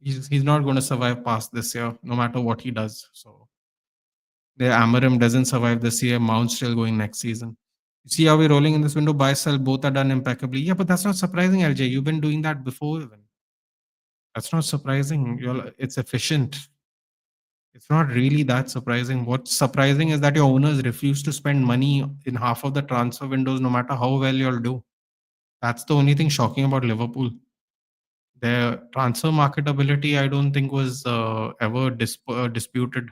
He's not going to survive past this year, no matter what he does. So the Amarim doesn't survive this year. Mount's still going next season. You see how we're rolling in this window? Buy, sell, both are done impeccably. Yeah, but that's not surprising, LJ. You've been doing that before even. That's not surprising. It's efficient. It's not really that surprising. What's surprising is that your owners refuse to spend money in half of the transfer windows, no matter how well you'll do. That's the only thing shocking about Liverpool. Their transfer marketability, I don't think was ever disputed.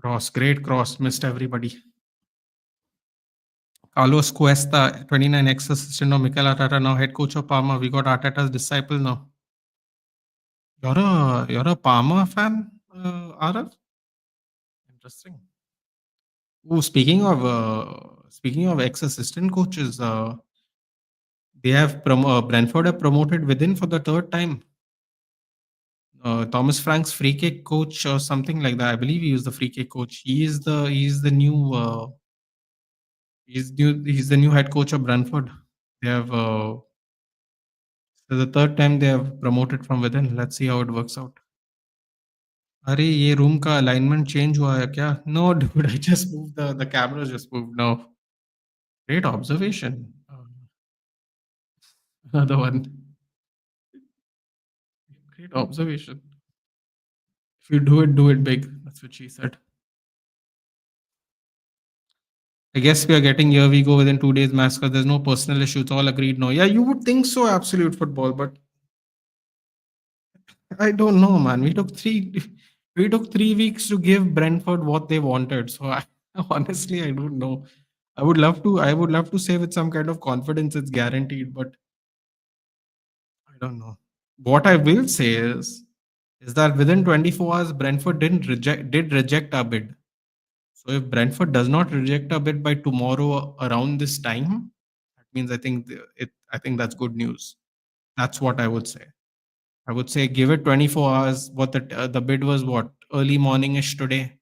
Cross, great cross, missed everybody. Carlos Cuesta, 29 ex-assistant of Mikel Arteta, now head coach of Parma. We got Arteta's disciple now. You're a Parma fan, Arav? Interesting. Oh, speaking of ex-assistant coaches, they have Brentford have promoted within for the third time. Thomas Frank's free kick coach or something like that. I believe he is the free kick coach. He's the new head coach of Brentford. They have so the third time they have promoted from within. Let's see how it works out. अरे ये room का alignment change हुआ है क्या? No, dude, I just moved the camera just moved now. Great observation. Another one. Great observation. If you do it big. That's what she said. I guess we are getting here we go within 2 days max because there's no personal issue. It's all agreed now. Yeah, you would think so, absolute football, but I don't know, man. We took 3 weeks to give Brentford what they wanted. So honestly, I don't know. I would love to say with some kind of confidence it's guaranteed, but I don't know. What I will say is that within 24 hours, Brentford did reject our bid. So if Brentford does not reject our bid by tomorrow around this time, that means I think that's good news. That's what I would say. I would say give it 24 hours. What the bid was what early morningish today.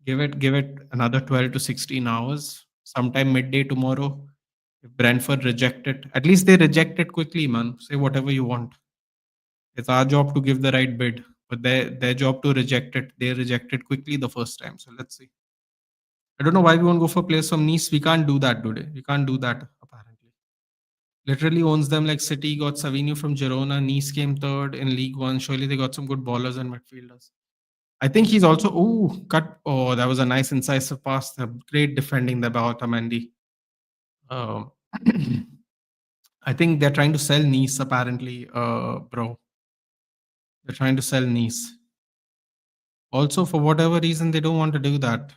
Give it another 12 to 16 hours. Sometime midday tomorrow. If Brentford reject it, at least they reject it quickly, man. Say whatever you want. It's our job to give the right bid, but their job to reject it. They reject it quickly the first time. So let's see. I don't know why we won't go for players from Nice. We can't do that today. We can't do that apparently. Literally owns them like City got Savinho from Girona. Nice came third in League One. Surely they got some good ballers and midfielders. I think he's also cut. Oh, that was a nice incisive pass. Great defending there by Otamendi. Um, I think they're trying to sell Nice apparently, bro. They're trying to sell Nice. Also, for whatever reason, they don't want to do that.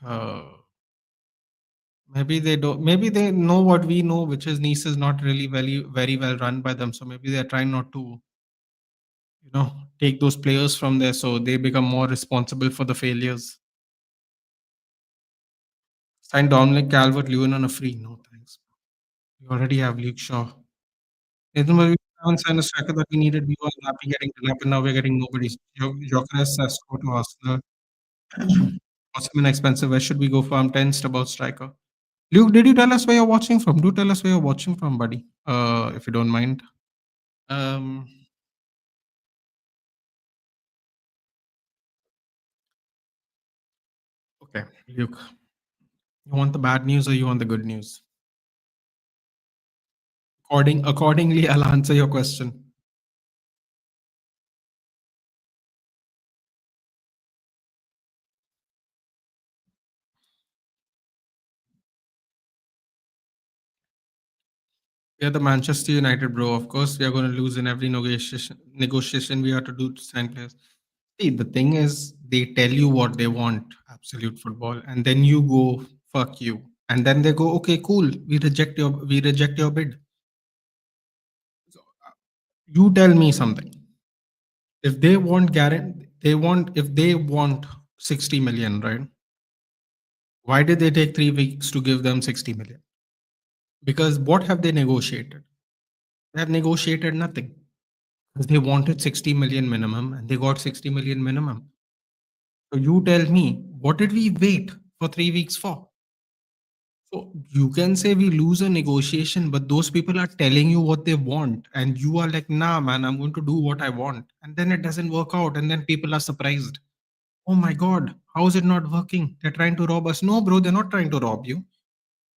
Maybe they don't. Maybe they know what we know, which is Nice is not really very well run by them. So maybe they're trying not to, take those players from there, so they become more responsible for the failures. Sign Dominic Calvert-Lewin on a free. No thanks. We already have Luke Shaw. Nathan, but we haven't signed a striker that we needed. We were happy getting Delap, and now we're getting nobody. Jokeres has to go to Arsenal. Osimhen expensive. Where should we go for? I'm tensed about striker. Luke, did you tell us where you're watching from? Do tell us where you're watching from, buddy. If you don't mind. Um, okay, Luke. You want the bad news or you want the good news? Accordingly, I'll answer your question. We are the Manchester United, bro. Of course, we are going to lose in every negotiation we have to do to sign players. See, the thing is, they tell you what they want, absolute football, and then you go, fuck you. And then they go, okay, cool, we reject your bid. So, you tell me something. If they want if they want 60 million, right? Why did they take 3 weeks to give them 60 million? Because what have they negotiated? They have negotiated nothing. Because they wanted 60 million minimum and they got 60 million minimum. So you tell me, what did we wait for 3 weeks for? So you can say we lose a negotiation, but those people are telling you what they want, and you are like, nah, man, I'm going to do what I want. And then it doesn't work out, and then people are surprised. Oh my God, how is it not working? They're trying to rob us. No, bro, they're not trying to rob you.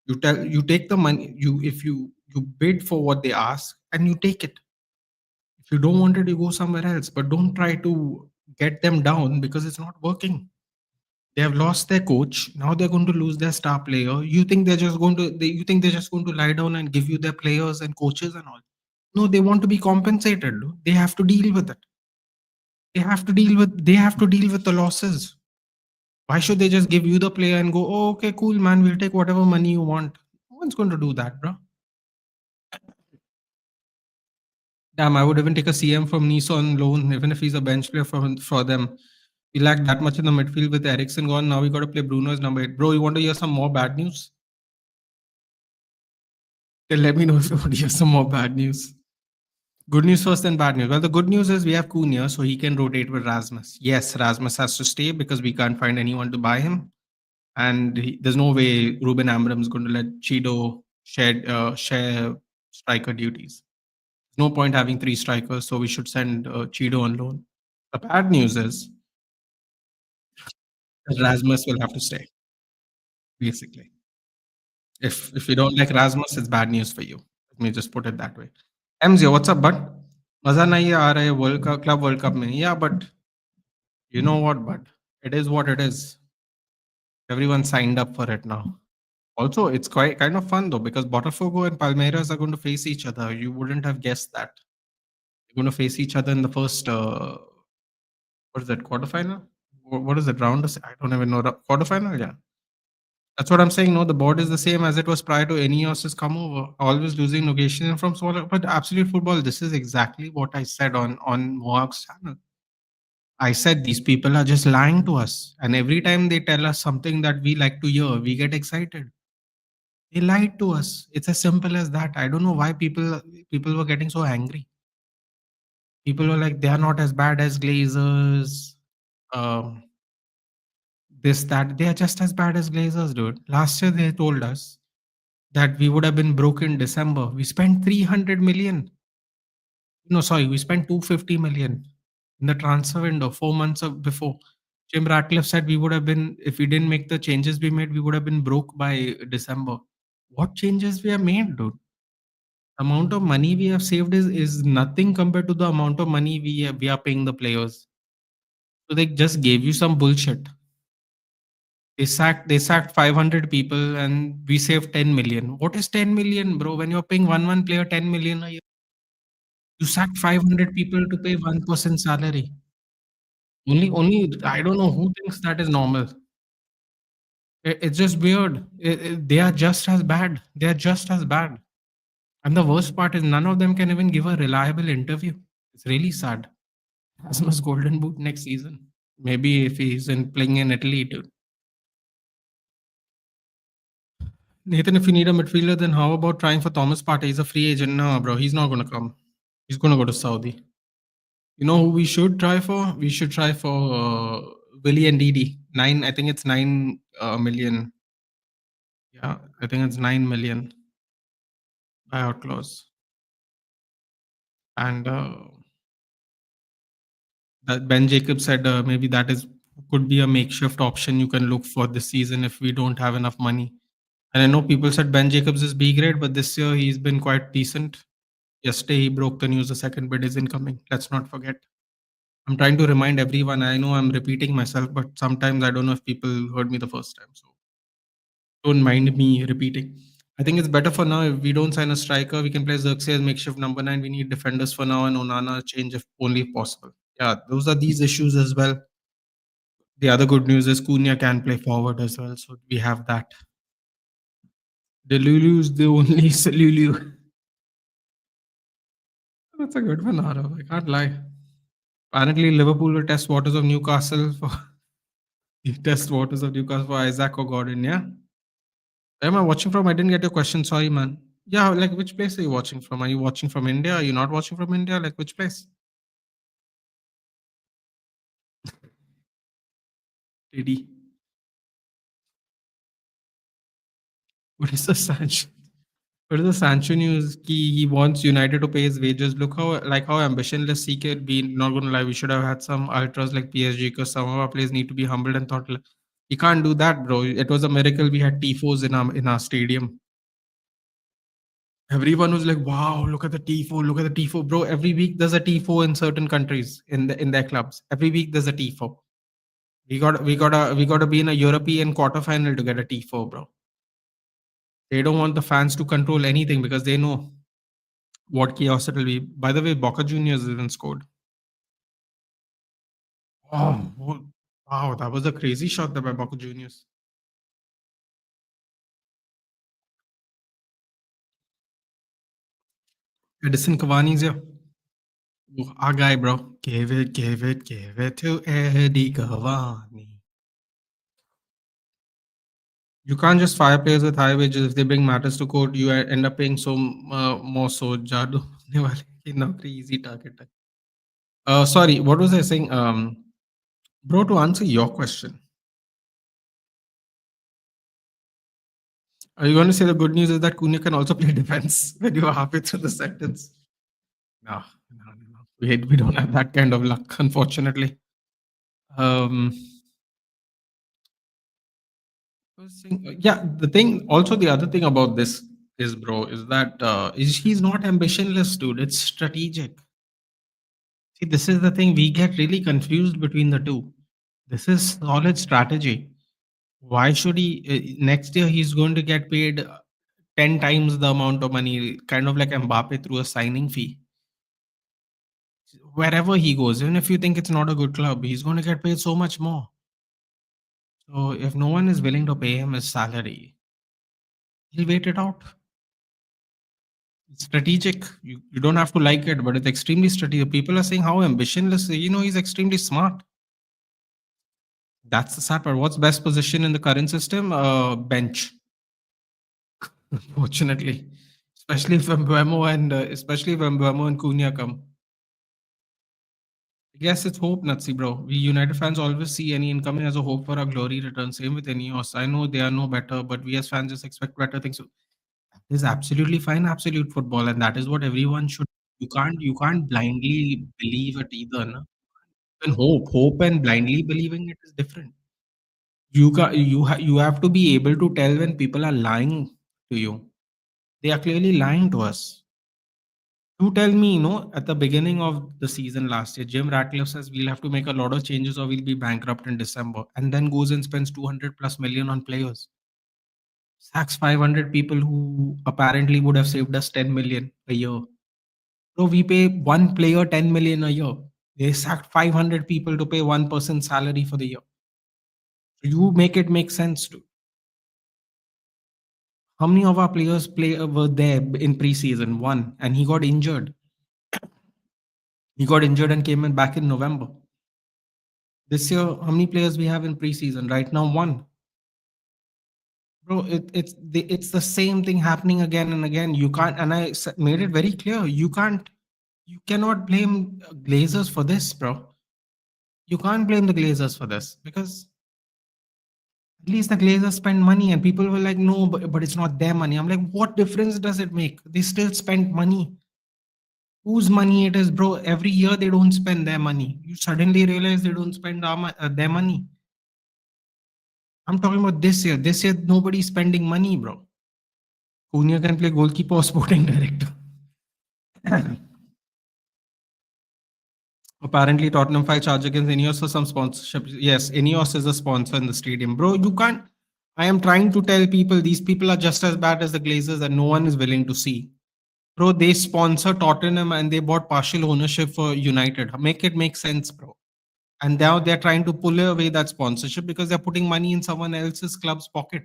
You take the money, you bid for what they ask and you take it. If you don't want it, you go somewhere else. But don't try to get them down because it's not working. They have lost their coach. Now they're going to lose their star player. You think you think they're just going to lie down and give you their players and coaches and all? No, they want to be compensated. They have to deal with it. They have to deal with the losses. Why should they just give you the player and go, oh, okay, cool, man, we'll take whatever money you want? No one's going to do that, bro. Damn, I would even take a CM from Nice on loan, even if he's a bench player for them. We lack that much in the midfield with Ericsson gone. Now we got to play Bruno as number 8. Bro, you want to hear some more bad news? Then let me know if you want to hear some more bad news. Good news first, then bad news. Well, the good news is we have Cunha, so he can rotate with Rasmus. Yes, Rasmus has to stay because we can't find anyone to buy him. And there's no way Ruben Amorim is going to let Chido share striker duties. No point having 3 strikers, so we should send Chido on loan. The bad news is that Rasmus will have to stay, basically. If you don't like Rasmus, it's bad news for you. Let me just put it that way. MZ, what's up, bud? मजा नहीं आ रहा है world cup club world cup में. Yeah, but you know what, bud? It is what it is. Everyone signed up for it now. Also, it's quite kind of fun though because Botafogo and Palmeiras are going to face each other. You wouldn't have guessed that. They're going to face each other in the first what is that, quarterfinal? What is it, round? I don't even know. Quarterfinal, yeah. That's what I'm saying. No, the board is the same as it was prior to Ineos's come over. Always losing negotiation from smaller. But absolute football, this is exactly what I said on Mohawk's channel. I said these people are just lying to us, and every time they tell us something that we like to hear, we get excited. They lied to us. It's as simple as that. I don't know why people were getting so angry. People were like, they are not as bad as Glazers. Um, this, that. They are just as bad as Glazers, dude. Last year they told us that we would have been broke in December. We spent 300 million. No, sorry, we spent 250 million in the transfer window 4 months before. Jim Ratcliffe said we would have been, if we didn't make the changes we made, we would have been broke by December. What changes we have made, dude? Amount of money we have saved is nothing compared to the amount of money we are paying the players. So they just gave you some bullshit. They sacked 500 people and we saved 10 million. What is 10 million, bro? When you're paying one player 10 million a year, you sacked 500 people to pay one person salary. Only I don't know who thinks that is normal. It's just weird. They are just as bad. They are just as bad. And the worst part is none of them can even give a reliable interview. It's really sad. Asmus Golden Boot next season. Maybe if he's in playing in Italy too. Nathan, if you need a midfielder, then how about trying for Thomas Partey? He's a free agent. No, bro, he's not gonna come. He's gonna go to Saudi. You know who we should try for? We should try for Willie and Didi. I think it's 9 million. Yeah, I think it's 9 million buyout clause. And that Ben Jacobs said maybe that is could be a makeshift option you can look for this season if we don't have enough money. And I know people said Ben Jacobs is B grade, but this year he's been quite decent. Yesterday he broke the news the second bid is incoming. Let's not forget. I'm trying to remind everyone. I know I'm repeating myself, but sometimes I don't know if people heard me the first time. So don't mind me repeating. I think it's better for now if we don't sign a striker, we can play Xerxes as makeshift number 9. We need defenders for now and Onana change if only possible. Yeah, those are these issues as well. The other good news is Cunha can play forward as well, so we have that. The Lulu's the only Lulu. That's a good one, Arav. I can't lie. Apparently, Liverpool will test waters of Newcastle for test waters of Newcastle for Isaac or Gordon. Yeah. Where am I watching from? I didn't get your question. Sorry, man. Yeah, like which place are you watching from? Are you watching from India? Are you not watching from India? Like which place? Did he? What is the Sancho? What is the Sancho news? He wants United to pay his wages. Look how how ambitionless he could be. Not gonna lie, we should have had some ultras like PSG because some of our players need to be humbled and thought. You can't do that, bro. It was a miracle we had tifos in our stadium. Everyone was like, "Wow, look at the tifo! Look at the tifo, bro!" Every week there's a tifo in certain countries in their clubs. Every week there's a tifo. We gotta be in a European quarterfinal to get a tifo, bro. They don't want the fans to control anything because they know what chaos it'll be. By the way, Boca Juniors even scored. Oh, wow, that was a crazy shot there by Boca Juniors. Edison Cavani's here. Our guy, bro. Give it to Eddie Cavani. You can't just fire players with high wages if they bring matters to court. You end up paying so more. So Jadu होने वाले की नौकरी easy target है. Sorry, what was I saying? Bro, to answer your question, are you going to say the good news is that Cunha can also play defense when you are halfway through the sentence? No, no. We don't have that kind of luck, unfortunately. Um, yeah, the other thing about this is, bro, is that he's not ambitionless, dude. It's strategic. See, this is the thing. We get really confused between the two. This is solid strategy. Why should he next year he's going to get paid 10 times the amount of money, kind of like Mbappe through a signing fee. Wherever he goes, even if you think it's not a good club, he's going to get paid so much more. So if no one is willing to pay him his salary, he'll wait it out. It's strategic. You don't have to like it, but it's extremely strategic. People are saying how ambitionless, he's extremely smart. That's the sad part. What's best position in the current system? Bench. Unfortunately. Especially if Mbeumo and Cunha come. I guess it's hope, Natsi, bro. We United fans always see any incoming as a hope for our glory return. Same with Ineos. I know they are no better, but we as fans just expect better things. That is absolutely fine, absolute football, and that is what everyone should You can't blindly believe it either, no? And hope and blindly believing it is different. You have to be able to tell when people are lying to you. They are clearly lying to us. You tell me, at the beginning of the season last year, Jim Ratcliffe says we'll have to make a lot of changes or we'll be bankrupt in December, and then goes and spends 200 plus million on players. Sacks 500 people who apparently would have saved us 10 million a year. So we pay one player 10 million a year. They sacked 500 people to pay one person's salary for the year. You make it make sense to. How many of our players were there in preseason? One, and he got injured. He got injured and came in back in November. This year, how many players we have in preseason? Right now, one. Bro, it's the same thing happening again and again. You can't, and made it very clear. You cannot blame Glazers for this, bro. You can't blame the Glazers for this because at least the Glazers spend money, and people were like, no, but it's not their money. I'm like, what difference does it make? They still spend money. Whose money it is, bro? Every year they don't spend their money. You suddenly realize they don't spend their money. I'm talking about this year. This year, nobody's spending money, bro. Cunha can play goalkeeper or sporting director. Apparently, Tottenham filed charge against Ineos for some sponsorship. Yes, Ineos is a sponsor in the stadium. Bro, you can't. I am trying to tell people these people are just as bad as the Glazers and no one is willing to see. Bro, they sponsor Tottenham and they bought partial ownership for United. Make it make sense, bro. And now they're trying to pull away that sponsorship because they're putting money in someone else's club's pocket.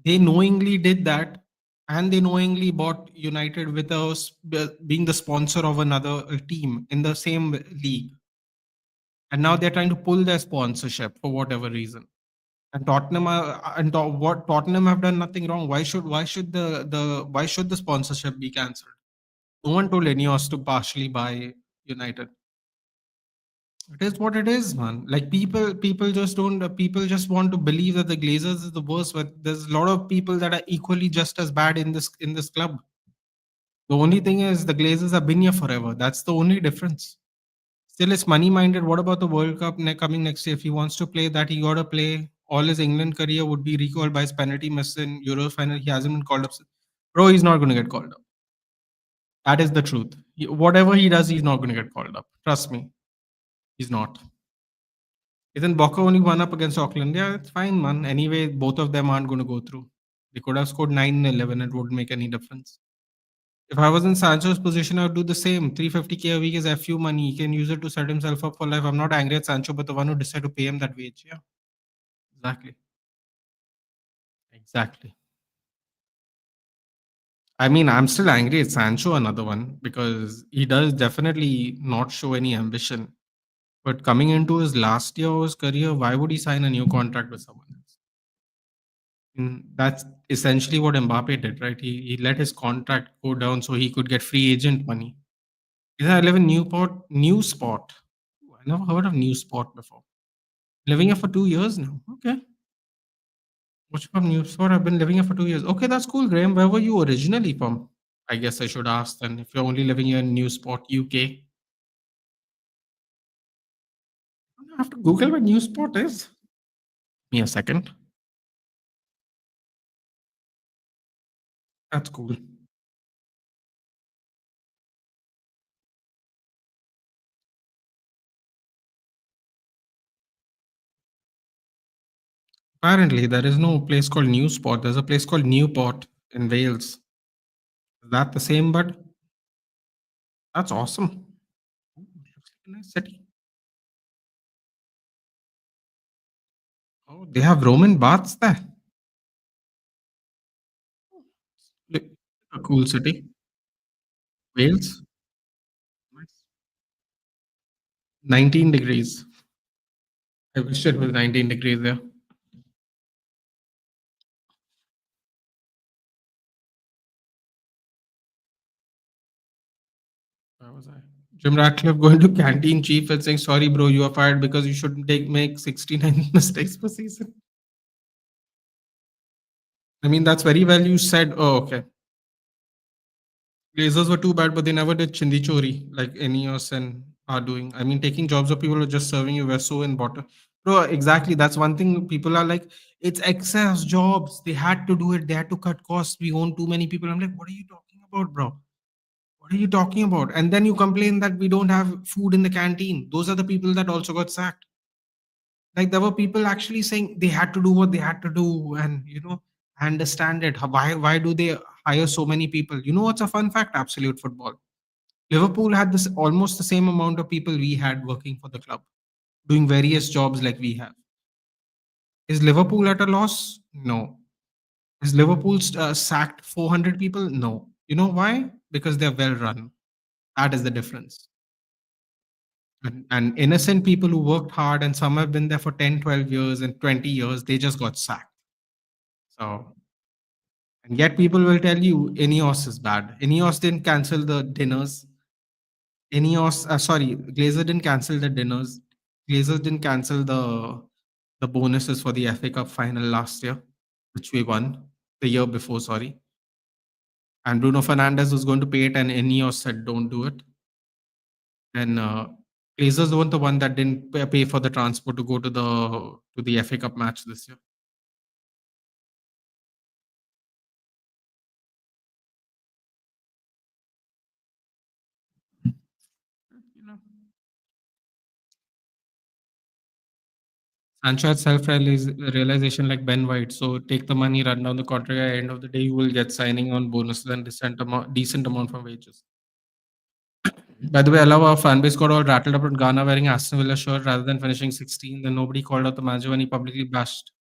They knowingly did that, and they knowingly bought United with being the sponsor of another team in the same league. And now they're trying to pull their sponsorship for whatever reason. And what Tottenham have done nothing wrong. Why should the sponsorship be cancelled? No one told Ineos to partially buy United. It is what it is, man. Like people just don't. People just want to believe that the Glazers is the worst. But there's a lot of people that are equally just as bad in this club. The only thing is the Glazers have been here forever. That's the only difference. Still, it's money minded. What about the World Cup coming next year? If he wants to play that, he got to play. All his England career would be recalled by his penalty miss in Euros final. He hasn't been called up. Bro, he's not going to get called up. That is the truth. Whatever he does, he's not going to get called up. Trust me, he's not. Isn't Boca only one up against Auckland? Yeah, it's fine, man. Anyway, both of them aren't going to go through. They could have scored 9 and 11. It wouldn't make any difference. If I was in Sancho's position, I would do the same. 350K a week is FU money. He can use it to set himself up for life. I'm not angry at Sancho, but the one who decided to pay him that wage. Yeah, exactly. Exactly. I mean, I'm still angry at Sancho, another one, because he does definitely not show any ambition. But coming into his last year of his career, why would he sign a new contract with someone else? That's essentially what Mbappe did, right? He let his contract go down so he could get free agent money. I live in New Spot. I never heard of New Spot before. Living here for 2 years now. Okay. What's from New Spot? I've been living here for 2 years. Okay, that's cool, Graham. Where were you originally from? I guess I should ask then. If you're only living here in New Spot, UK, I have to Google what New Spot is. Me a second. That's cool. Apparently, there is no place called New Spot. There's a place called Newport in Wales. Is that the same, bud? That's awesome. Ooh, looks like a nice city. Oh, they have Roman baths there. Look, a cool city. Wales. Nice. 19 degrees. I wish it was 19 degrees there. Where was I? Jim Ratcliffe going to canteen chief and saying, "Sorry, bro, you are fired because you shouldn't make 69 mistakes per season." I mean, that's very well you said. Oh, okay. Glazers were too bad, but they never did chindi chori like Ineos and are doing. I mean, taking jobs of people who are just serving you were so important. Bro, exactly. That's one thing people are like, it's excess jobs. They had to do it. They had to cut costs. We own too many people. I'm like, what are you talking about, bro? What are you talking about? And then you complain that we don't have food in the canteen. Those are the people that also got sacked. Like there were people actually saying they had to do what they had to do, and I understand it. Why do they hire so many people? You know what's a fun fact? Absolute football. Liverpool had this almost the same amount of people we had working for the club, doing various jobs like we have. Is Liverpool at a loss? No. Is Liverpool sacked 400 people? No. You know why? Because they're well run. That is the difference. And innocent people who worked hard and some have been there for 10, 12 years and 20 years, they just got sacked. So, and yet people will tell you Ineos is bad. Ineos didn't cancel the dinners. Glazer didn't cancel the dinners. Glazers didn't cancel the bonuses for the FA Cup final last year, which we won the year before, sorry. And Bruno Fernandes was going to pay it, and Ineos said, don't do it. And Glazers weren't the one that didn't pay for the transport to go to the FA Cup match this year. You know, Sancho had self-realization like Ben White. So take the money, run down the contract. At the end of the day, you will get signing on bonuses and decent amount from wages. By the way, I love our fan base got all rattled up at Ghana wearing Aston Villa shirt rather than finishing 16th. Then nobody called out the manager when he publicly bashed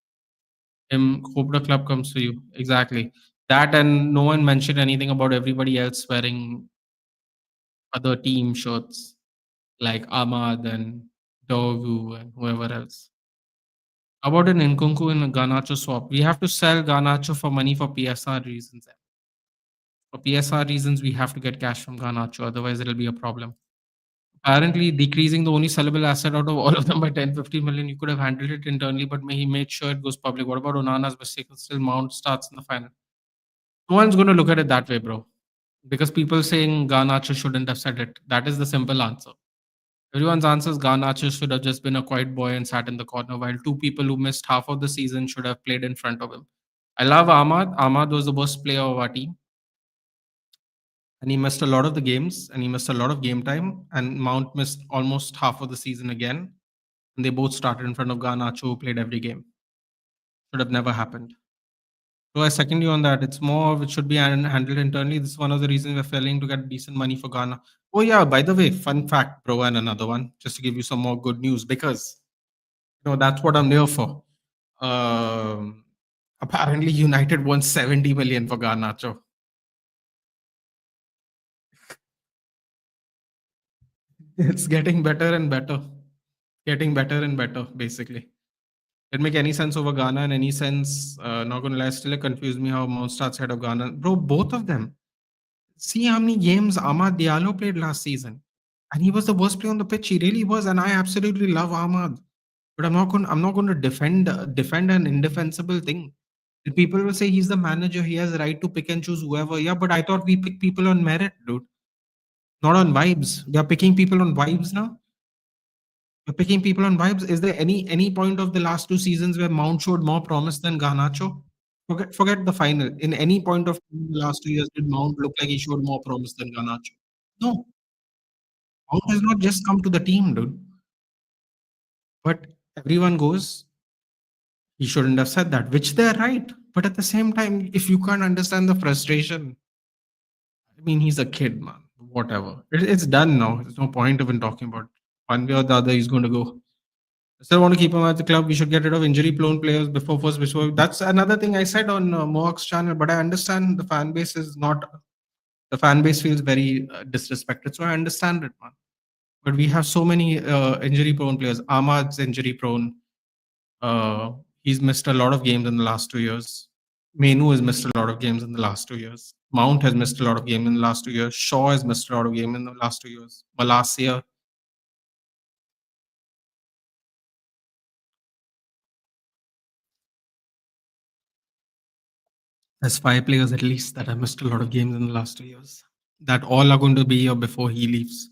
him. Hope the club comes to you. Exactly. That, and no one mentioned anything about everybody else wearing other team shirts like Ahmad and Dogu and whoever else. How about an Nkunku and a Garnacho swap? We have to sell Garnacho for money for PSR reasons. For PSR reasons, we have to get cash from Garnacho. Otherwise, it'll be a problem. Apparently, decreasing the only sellable asset out of all of them by 10, 15 million, you could have handled it internally, but he made sure it goes public. What about Onana's mistake? Still, Mount starts in the final. No one's going to look at it that way, bro. Because people saying Garnacho shouldn't have said it. That is the simple answer. Everyone's answer is Garnacho should have just been a quiet boy and sat in the corner, while two people who missed half of the season should have played in front of him. I love Ahmad. Ahmad was the worst player of our team, and he missed a lot of the games, and he missed a lot of game time. And Mount missed almost half of the season again. And they both started in front of Garnacho, who played every game. Should have never happened. So I second you on that. It's more of it should be handled internally. This is one of the reasons we're failing to get decent money for Ghana. Oh yeah, by the way, fun fact, bro, and another one, just to give you some more good news, because that's what I'm there for. Apparently, United won 70 million for Garnacho. It's getting better and better. Getting better and better, basically. Didn't make any sense over Ghana in any sense. Not gonna lie, still it confused me how Mount starts ahead of Ghana. Bro, both of them. See how many games Ahmad Diallo played last season. And he was the worst player on the pitch. He really was. And I absolutely love Ahmad. But I'm not going to defend an indefensible thing. And people will say he's the manager, he has the right to pick and choose whoever. Yeah, but I thought we pick people on merit, dude. Not on vibes. We are picking people on vibes now. We're picking people on vibes. Is there any point of the last two seasons where Mount showed more promise than Garnacho? Forget the final. In any point of the last 2 years, did Mount look like he showed more promise than Garnacho? No. Mount has not just come to the team, dude. But everyone goes, he shouldn't have said that, which they're right. But at the same time, if you can't understand the frustration, I mean, he's a kid, man. Whatever. It's done now. There's no point even talking about it. One way or the other, he's going to go. I still want to keep him at the club. We should get rid of injury-prone players before. That's another thing I said on Mohawk's channel. But I understand the fan base is not. The fan base feels very disrespected. So I understand it, man. But we have so many injury-prone players. Ahmad's injury-prone. Uh, he's missed a lot of games in the last 2 years. Menu has missed a lot of games in the last 2 years. Mount has missed a lot of games in the last 2 years. Shaw has missed a lot of games in the last 2 years. Malasia. There's 5 players at least that have missed a lot of games in the last 2 years. that all are going to be here before he leaves.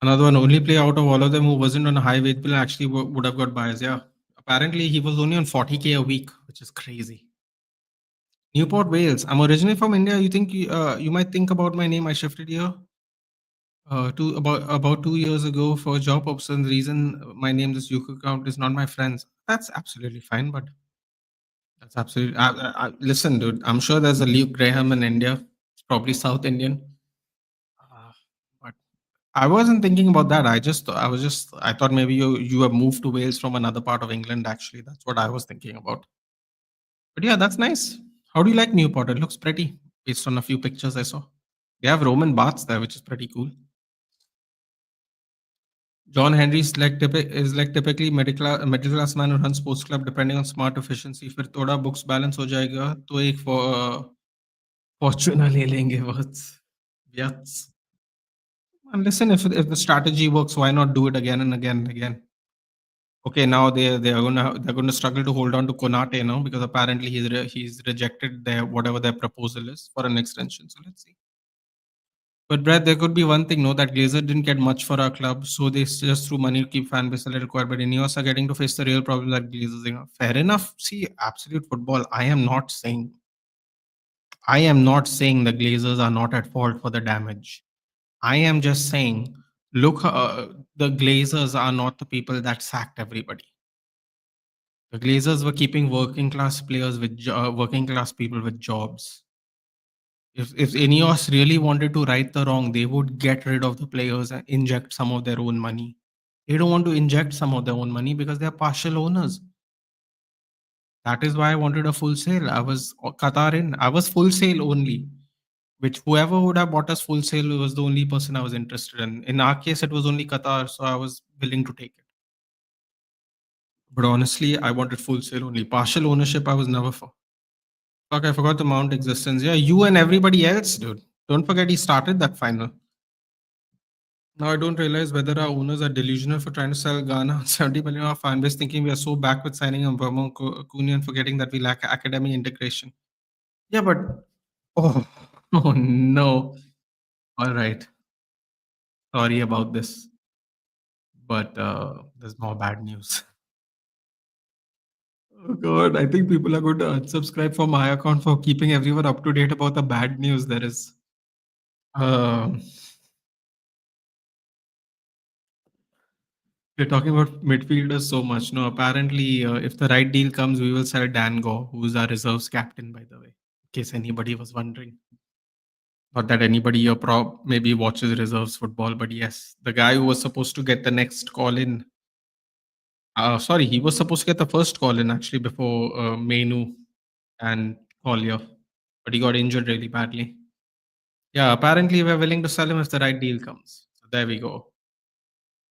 Another one, only player out of all of them who wasn't on a high wage bill actually would have got buyers. Yeah. Apparently, he was only on 40K a week, which is crazy. Newport, Wales. I'm originally from India. You think you might think about my name? I shifted here about 2 years ago for job purposes. And the reason my name, this UK account, is not my friends. That's absolutely fine, but that's absolutely. Listen, dude. I'm sure there's a Luke Graham in India. It's probably South Indian. But I wasn't thinking about that. I thought maybe you have moved to Wales from another part of England. Actually, that's what I was thinking about. But yeah, that's nice. How do you like Newport? It looks pretty based on a few pictures I saw. They have Roman baths there, which is pretty cool. John Henry's is like typically middle class man who runs sports club depending on smart efficiency. फिर थोड़ा books balance हो जाएगा तो एक Fortuna ले लेंगे worth. Yes. And listen, if the strategy works, why not do it again and again and again? Okay, now they're gonna struggle to hold on to Konate now because apparently he's rejected their whatever their proposal is for an extension. So let's see. But Brad, there could be one thing, no, that Glazer didn't get much for our club, so they just threw money to keep fan base a little quiet. But Ineos are getting to face the real problem that Glazers. Fair enough. See, absolute football. I am not saying the Glazers are not at fault for the damage. I am just saying, look, the Glazers are not the people that sacked everybody. The Glazers were keeping working class players with working class people with jobs. If Ineos really wanted to right the wrong, they would get rid of the players and inject some of their own money. They don't want to inject some of their own money because they're partial owners. That is why I wanted a full sale. I was Qatar in. I was full sale only. Which whoever would have bought us full sale was the only person I was interested in. In our case, it was only Qatar, so I was willing to take it. But honestly, I wanted full sale only. Partial ownership, I was never for. Fuck, I forgot the Mount existence. Yeah, you and everybody else, dude. Don't forget he started that final. Now I don't realize whether our owners are delusional for trying to sell Ghana 70 million of fan base, thinking we are so back with signing a Burma Kuni and forgetting that we lack academy integration. Yeah, but oh, oh no. All right. Sorry about this, but there's more bad news. Oh God, I think people are going to unsubscribe from my account for keeping everyone up to date about the bad news there is. Um We're talking about midfielders so much. No, apparently, if the right deal comes, we will sell Dan Go, who's our reserves captain, by the way, in case anybody was wondering. Not that anybody or maybe watches reserves football, but yes, the guy who was supposed to get the next call in. Sorry, he was supposed to get the first call in actually before Menu and Collier, but he got injured really badly. Yeah, apparently we're willing to sell him if the right deal comes. So there we go.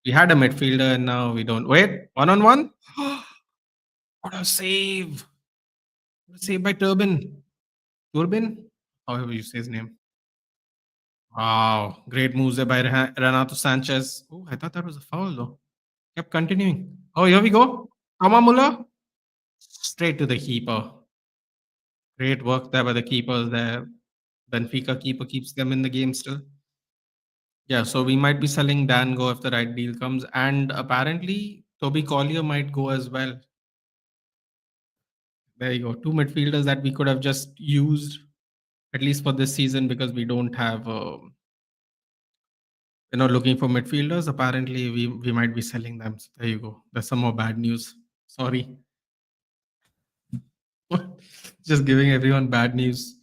We had a midfielder and now we don't. Wait, one on one? What a save! What a save by Turbin. Turbin? However you say his name. Wow. Great moves there by Renato Sanchez. Oh, I thought that was a foul though. Kept continuing. Oh, here we go. Thomas Muller. Straight to the keeper. Great work there by the keepers there. Benfica keeper keeps them in the game still. Yeah, so we might be selling Dan Go if the right deal comes. And apparently, Toby Collier might go as well. There you go. Two midfielders that we could have just used, at least for this season, because we don't have, we're not looking for midfielders. Apparently, we might be selling them. So there you go. There's some more bad news. Sorry. Just giving everyone bad news.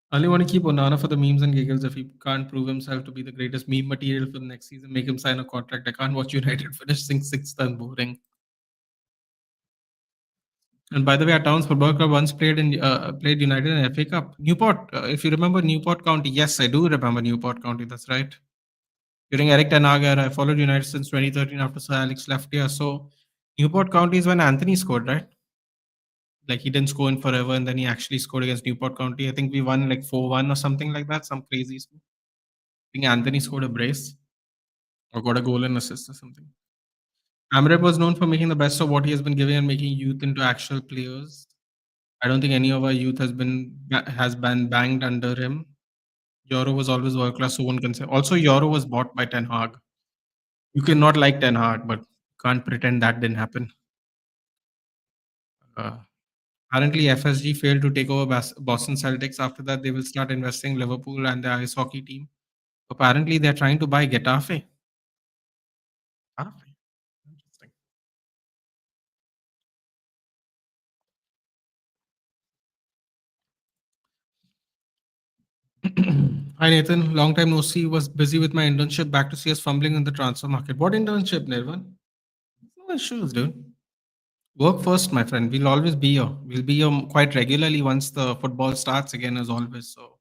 I only want to keep Onana for the memes and giggles. If he can't prove himself to be the greatest meme material for the next season, make him sign a contract. I can't watch United finishing sixth and boring. And by the way, our town's football club once played United in FA Cup. Newport, if you remember Newport County, yes, I do remember Newport County. That's right. During Eric Ten Hag era, I followed United since 2013 after Sir Alex left here. So Newport County is when Anthony scored, right? Like he didn't score in forever, and then he actually scored against Newport County. I think we won like 4-1 or something like that. Some crazy score. I think Anthony scored a brace or got a goal and assist or something. Amrep was known for making the best of what he has been giving and making youth into actual players. I don't think any of our youth has been banged under him. Euro was always world class, so one can say. Also, Euro was bought by Ten Hag. You cannot like Ten Hag, but can't pretend that didn't happen. Uh, Apparently, FSG failed to take over Boston Celtics. After that, they will start investing in Liverpool and the ice hockey team. Apparently, they're trying to buy Getafe. Getafe? Interesting. Hi, Nathan. Long time no see. Was busy with my internship. Back to see us fumbling in the transfer market. What internship, Nirvan? No issues, dude. Work first, my friend. We'll always be here. We'll be here quite regularly once the football starts again, as always. So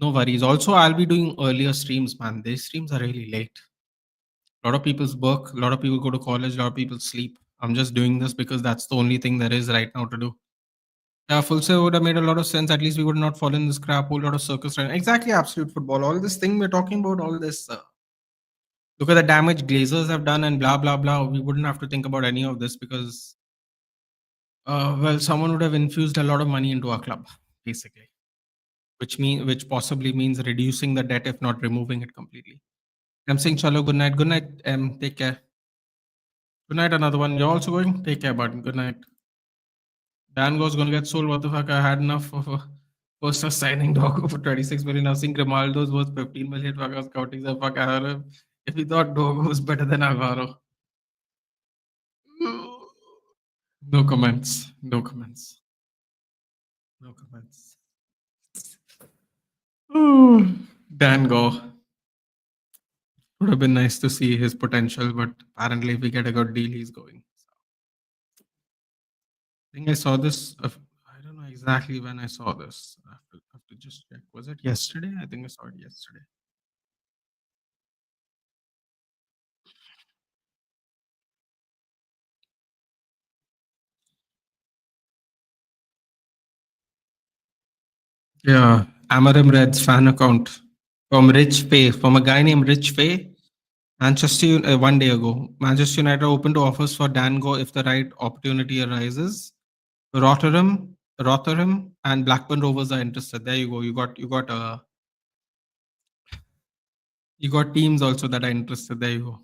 no worries. Also, I'll be doing earlier streams, man. These streams are really late. A lot of people's work, a lot of people go to college, a lot of people sleep. I'm just doing this because that's the only thing there is right now to do. Yeah, full say would have made a lot of sense. At least we would not fall in this crap, whole lot of circus running. Exactly, absolute football. All this thing we're talking about, all this. Look at the damage Glazers have done and blah blah blah. We wouldn't have to think about any of this because, well, someone would have infused a lot of money into our club, basically, which possibly means reducing the debt if not removing it completely. I'm saying, chalo, good night, good night. Take care. Good night, another one. You're also going. Take care, bud. Good night. Dan was going to get sold. What the fuck? I had enough of a first signing Doggo for 26 million. I was seeing Grimaldo's was 15 million. Fuck, I was counting the fuck out of him. If he thought Doggo was better than Alvaro. No comments. No comments. No comments. Dan Go. Would have been nice to see his potential, but apparently, if we get a good deal, he's going. I think I saw this. I don't know exactly when I saw this. I have to just check. Was it yesterday? I think I saw it yesterday. Yeah, Amarim Reds fan account from Rich Fay, from a guy named Rich Fay. One day ago, Manchester United open to offers for Dango if the right opportunity arises. Rotherham, and Blackburn Rovers are interested. There you go. You got teams also that are interested. There you go.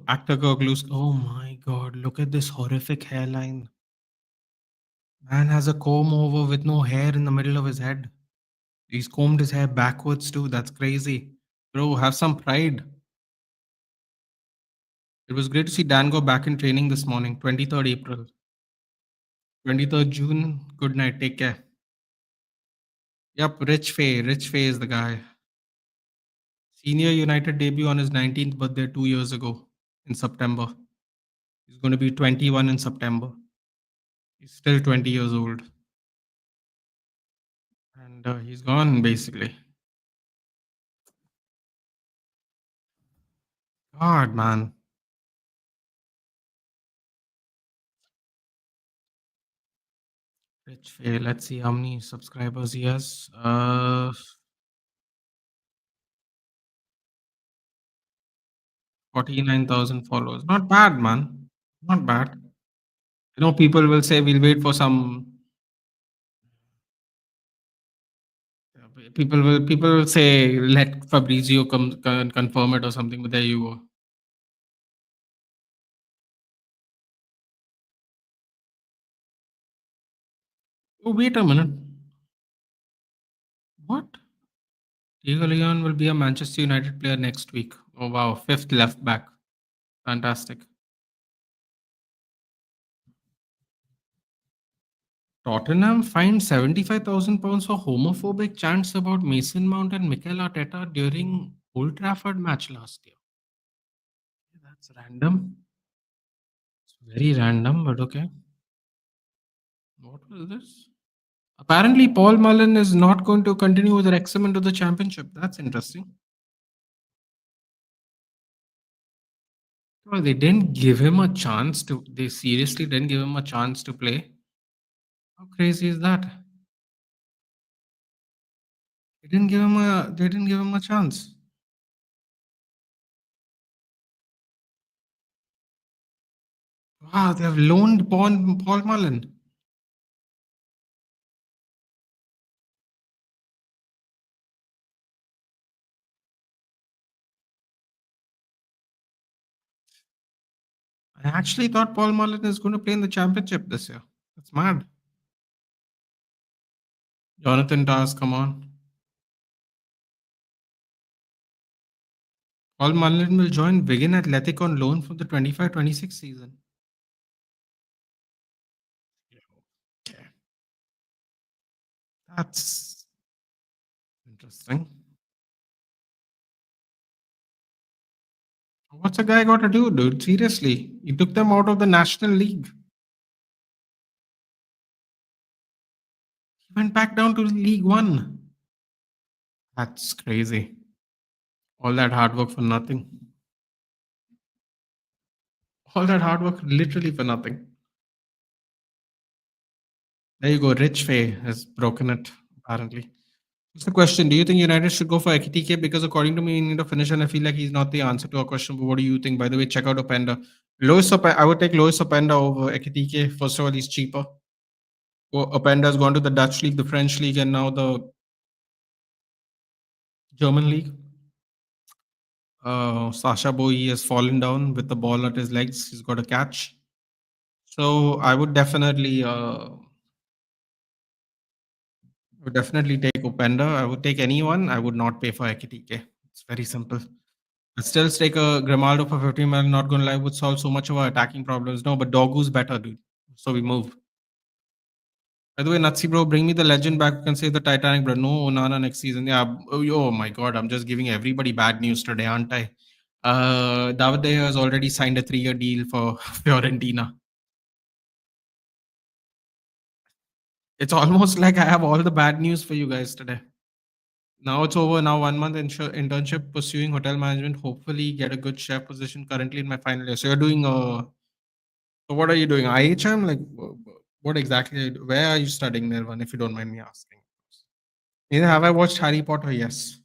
Actor Gurglu's. Oh my god! Look at this horrific hairline. Man has a comb over with no hair in the middle of his head. He's combed his hair backwards too. That's crazy. Bro, have some pride. It was great to see Dan go back in training this morning, 23rd April. 23rd June. Good night. Take care. Yep, Rich Fay. Rich Fay is the guy. Senior United debut on his 19th birthday 2 years ago in September. He's going to be 21 in September. He's still 20 years old. And he's gone, basically. God, man. Rich Fay. Let's see how many subscribers he has. 49,000 followers. Not bad, man. Not bad. People will say we'll wait for some. People will say let Fabrizio confirm it or something. But there you go. Oh, wait a minute. What? Diego Leon will be a Manchester United player next week. Oh wow, fifth left back. Fantastic. Tottenham fined £75,000 for homophobic chants about Mason Mount and Mikel Arteta during Old Trafford match last year. That's random. It's very random, but okay. What was this? Apparently, Paul Mullen is not going to continue with Wrexham into the championship. That's interesting. Well, they didn't give him a chance to. They seriously didn't give him a chance to play. How crazy is that? They didn't give him a chance. Wow, they have loaned Paul Mullen. I actually thought Paul Mullen is going to play in the championship this year. That's mad. Jonathan Tars, come on. Paul Mullen will join Wigan Athletic on loan from the 25-26 season. Okay. That's interesting. What's a guy got to do, dude? Seriously. He took them out of the National League. He went back down to League One. That's crazy. All that hard work for nothing. All that hard work literally for nothing. There you go. Rich Fay has broken it, apparently. What's the question? Do you think United should go for Ekitike? Because according to me, we need a finisher, and I feel like he's not the answer to our question. But what do you think? By the way, check out Openda. I would take Lois Openda over Ekitike. First of all, he's cheaper. Openda has gone to the Dutch league, the French league, and now the German league. Sasha Boy has fallen down with the ball at his legs. He's got a catch. So I would definitely take Upenda. I would take anyone. I would not pay for Ekitike. It's very simple. I'd still take a Grimaldo for 50 million. Not gonna lie, would solve so much of our attacking problems. No, but Dogu's better, dude. So we move. By the way, Natsi bro, bring me the legend back. You can say the Titanic, bro. No Onana next season. Yeah. Oh my god, I'm just giving everybody bad news today, aren't I? David De Gea has already signed a 3-year deal for Fiorentina. It's almost like I have all the bad news for you guys today. Now it's over. Now 1 month internship pursuing hotel management. Hopefully get a good chef position. Currently in my final year. So you're doing so what are you doing? IHM? Like what exactly? Where are you studying, Nirvan? If you don't mind me asking. Neither have I watched Harry Potter. Yes.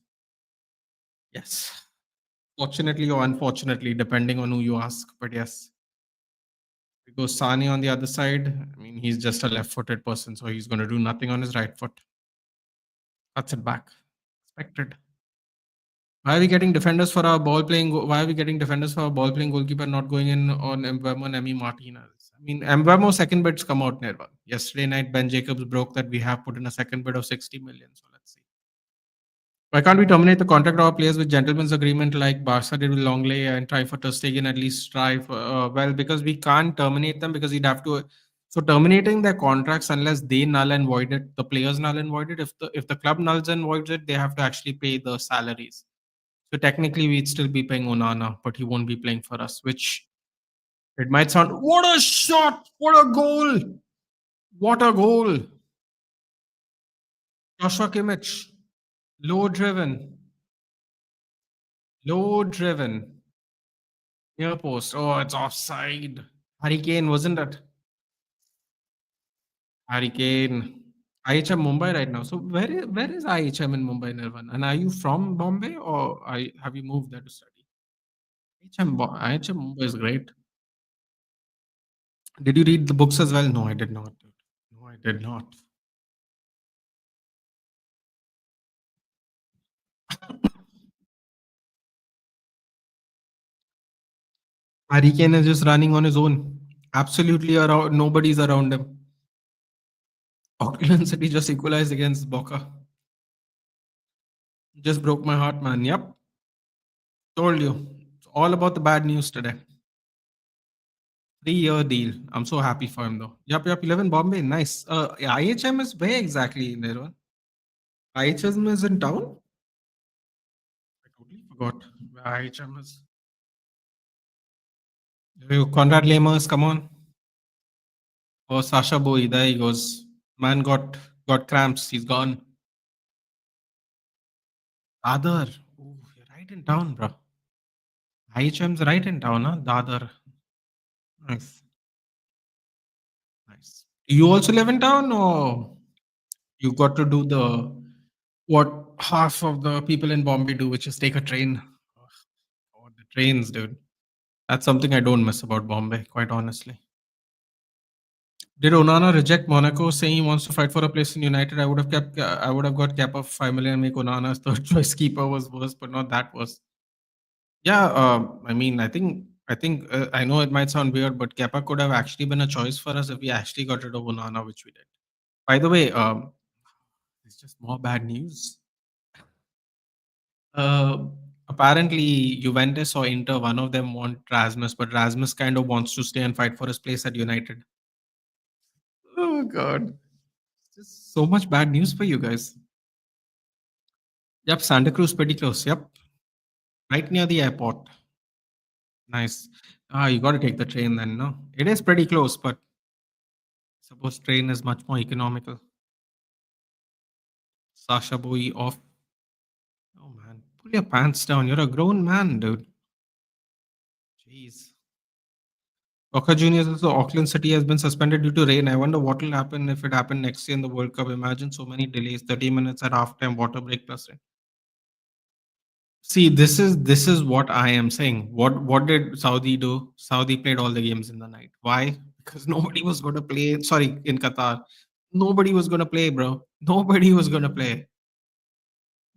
Yes. Fortunately or unfortunately, depending on who you ask. But yes. Because Sani on the other side, I mean, he's just a left-footed person, so he's going to do nothing on his right foot. Cuts it back. Expected. Why are we getting defenders for our ball playing? Why are we getting defenders for our ball playing goalkeeper not going in on Mbemo and Emi Martinez? I mean, Mbemo second bids come out nearby. Yesterday night, Ben Jacobs broke that we have put in a second bid of 60 million. So let's see. Why can't we terminate the contract of our players with gentleman's agreement like Barca did with Longley and try for Ter Stegen, at least try for, well, because we can't terminate them because we'd have to. So terminating their contracts unless they null and void it, the players null and void it. If the club nulls and voids it, they have to actually pay the salaries. So technically, we'd still be paying Onana, but he won't be playing for us, which it might sound, what a shot! What a goal! What a goal! Joshua Kimmich, low driven, low driven, near post. Oh, it's offside. Harry Kane, wasn't it? Harry Kane. IHM Mumbai right now. So where is IHM in Mumbai, Nirvan? And are you from Bombay or have you moved there to study? IHM Mumbai is great. Did you read the books as well? No, I did not. Dude. No, I did not. Harry Kane is just running on his own. Absolutely around. Nobody's around him. Auckland City just equalized against Boca. Just broke my heart, man. Yep. Told you. It's all about the bad news today. 3-year deal. I'm so happy for him though. Yep. You live in Bombay. Nice. Yeah, IHM is where exactly, Nirvan? IHM is in town? I totally forgot where IHM is. Conrad Lamers, come on. Oh, Sasha Boy, there he goes. Man got cramps. He's gone. Dadar. Oh, you're right in town, bro. IHM's right in town, huh? Dadar. Nice. Nice. You also live in town or you got to do the what half of the people in Bombay do, which is take a train. Oh, God, the trains, dude. That's something I don't miss about Bombay, quite honestly. Did Onana reject Monaco, saying he wants to fight for a place in United? I would have kept. I would have got cap of 5 million and make Onana's third choice keeper was worse, but not that worse. Yeah, I mean, I know it might sound weird, but Kepa could have actually been a choice for us if we actually got rid of Onana, which we did. By the way, it's just more bad news. Uh, Apparently, Juventus or Inter, one of them want Rasmus, but Rasmus kind of wants to stay and fight for his place at United. Oh God, it's just so much bad news for you guys. Yep, Santa Cruz pretty close. Yep, right near the airport. Nice. Ah, you got to take the train then. No, it is pretty close, but suppose train is much more economical. Sasha Bowie off. Oh man, pull your pants down. You're a grown man, dude. Jeez. Boca Juniors also Auckland City has been suspended due to rain. I wonder what will happen if it happened next year in the World Cup. Imagine so many delays, 30 minutes at halftime, water break plus rain. See, this is what I am saying. What did Saudi do? Saudi played all the games in the night. Why? Because nobody was going to play. Sorry, in Qatar, nobody was going to play, bro. Nobody was going to play.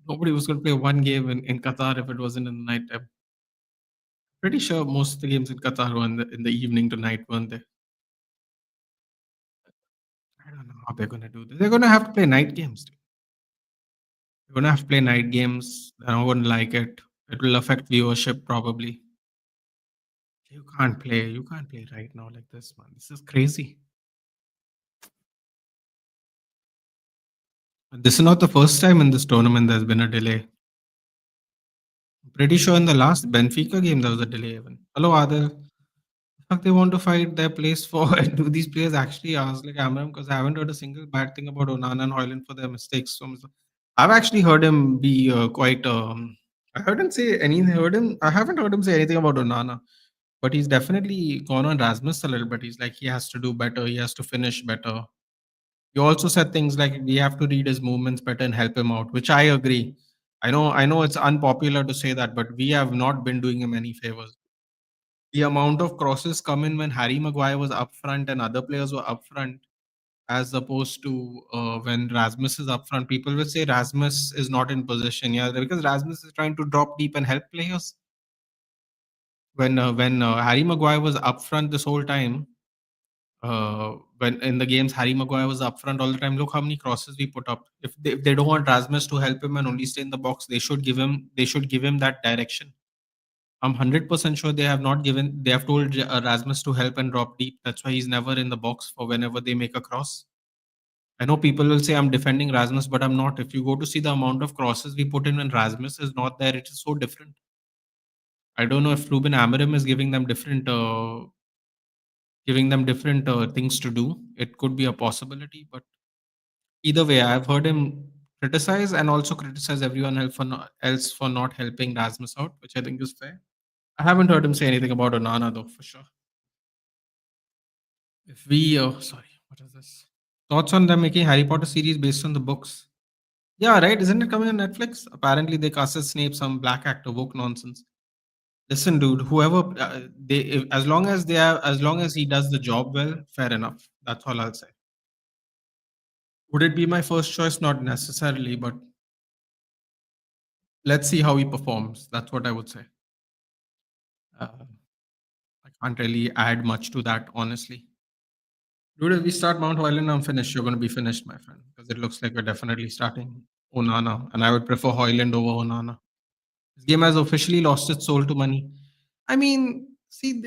Nobody was going to play one game in Qatar if it wasn't in the night time. Pretty sure most of the games in Qatar were in the evening to night, weren't they? I don't know how they're going to do this. They're going to have to play night games. Dude. They're going to have to play night games. I don't like it. It will affect viewership probably. You can't play. You can't play right now like this, man. This is crazy. This is not the first time in this tournament there's been a delay. Pretty sure in the last Benfica game there was a delay even. Hello, Adil. Fuck, they want to fight their place for and do these players actually ask like Amram because I haven't heard a single bad thing about Onana and Hoyland for their mistakes. I've actually heard him be quite. I heard him say anything. Heard him. I haven't heard him say anything about Onana, but he's definitely gone on Rasmus a little bit. He's like he has to do better. He has to finish better. You also said things like we have to read his movements better and help him out, which I agree. I know it's unpopular to say that, but we have not been doing him any favors. The amount of crosses come in when Harry Maguire was up front and other players were up front, as opposed to when Rasmus is up front. People will say Rasmus is not in position, yeah, because Rasmus is trying to drop deep and help players. When Harry Maguire was up front this whole time, when in the games Harry Maguire was up front all the time. Look how many crosses we put up. If they don't want Rasmus to help him and only stay in the box, they should give him that direction. I'm 100% sure they have not given. They have told Rasmus to help and drop deep. That's why he's never in the box for whenever they make a cross. I know people will say I'm defending Rasmus, but I'm not. If you go to see the amount of crosses we put in when Rasmus is not there, it is so different. I don't know if Ruben Amorim is giving them different things to do. It could be a possibility, but either way, I've heard him criticize and also criticize everyone else for not helping Rasmus out, which I think is fair. I haven't heard him say anything about Onana though, for sure. If we, sorry, what is this? Thoughts on them making Harry Potter series based on the books? Yeah, right. Isn't it coming on Netflix? Apparently, they casted Snape some black actor woke nonsense. Listen, dude. Whoever as long as as long as he does the job well, fair enough. That's all I'll say. Would it be my first choice? Not necessarily, but let's see how he performs. That's what I would say. Uh, I can't really add much to that, honestly. Dude, if we start Mount Hoyland, I'm finished. You're going to be finished, my friend, because it looks like we're definitely starting Onana, and I would prefer Hoyland over Onana. This game has officially lost its soul to money. I mean, see,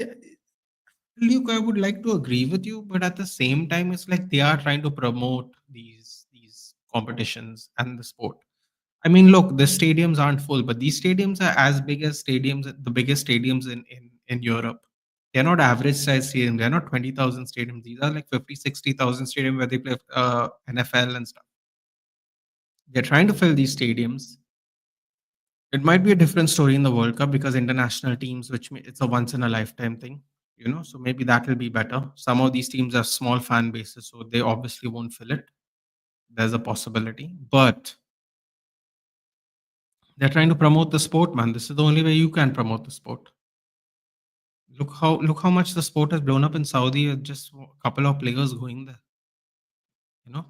Luke, I would like to agree with you, but at the same time, it's like they are trying to promote these competitions and the sport. I mean, look, the stadiums aren't full, but these stadiums are as big as stadiums, the biggest stadiums in Europe. They're not average size stadiums. They're not 20,000 stadiums. These are like 50, 60,000 stadiums where they play NFL and stuff. They're trying to fill these stadiums. It might be a different story in the World Cup because international teams, it's a once in a lifetime thing, so maybe that will be better. Some of these teams have small fan bases, so they obviously won't fill it. There's a possibility. But They're trying to promote the sport, man. This is the only way you can promote the sport. Look how much the sport has blown up in Saudi. Just a couple of players going there. You know,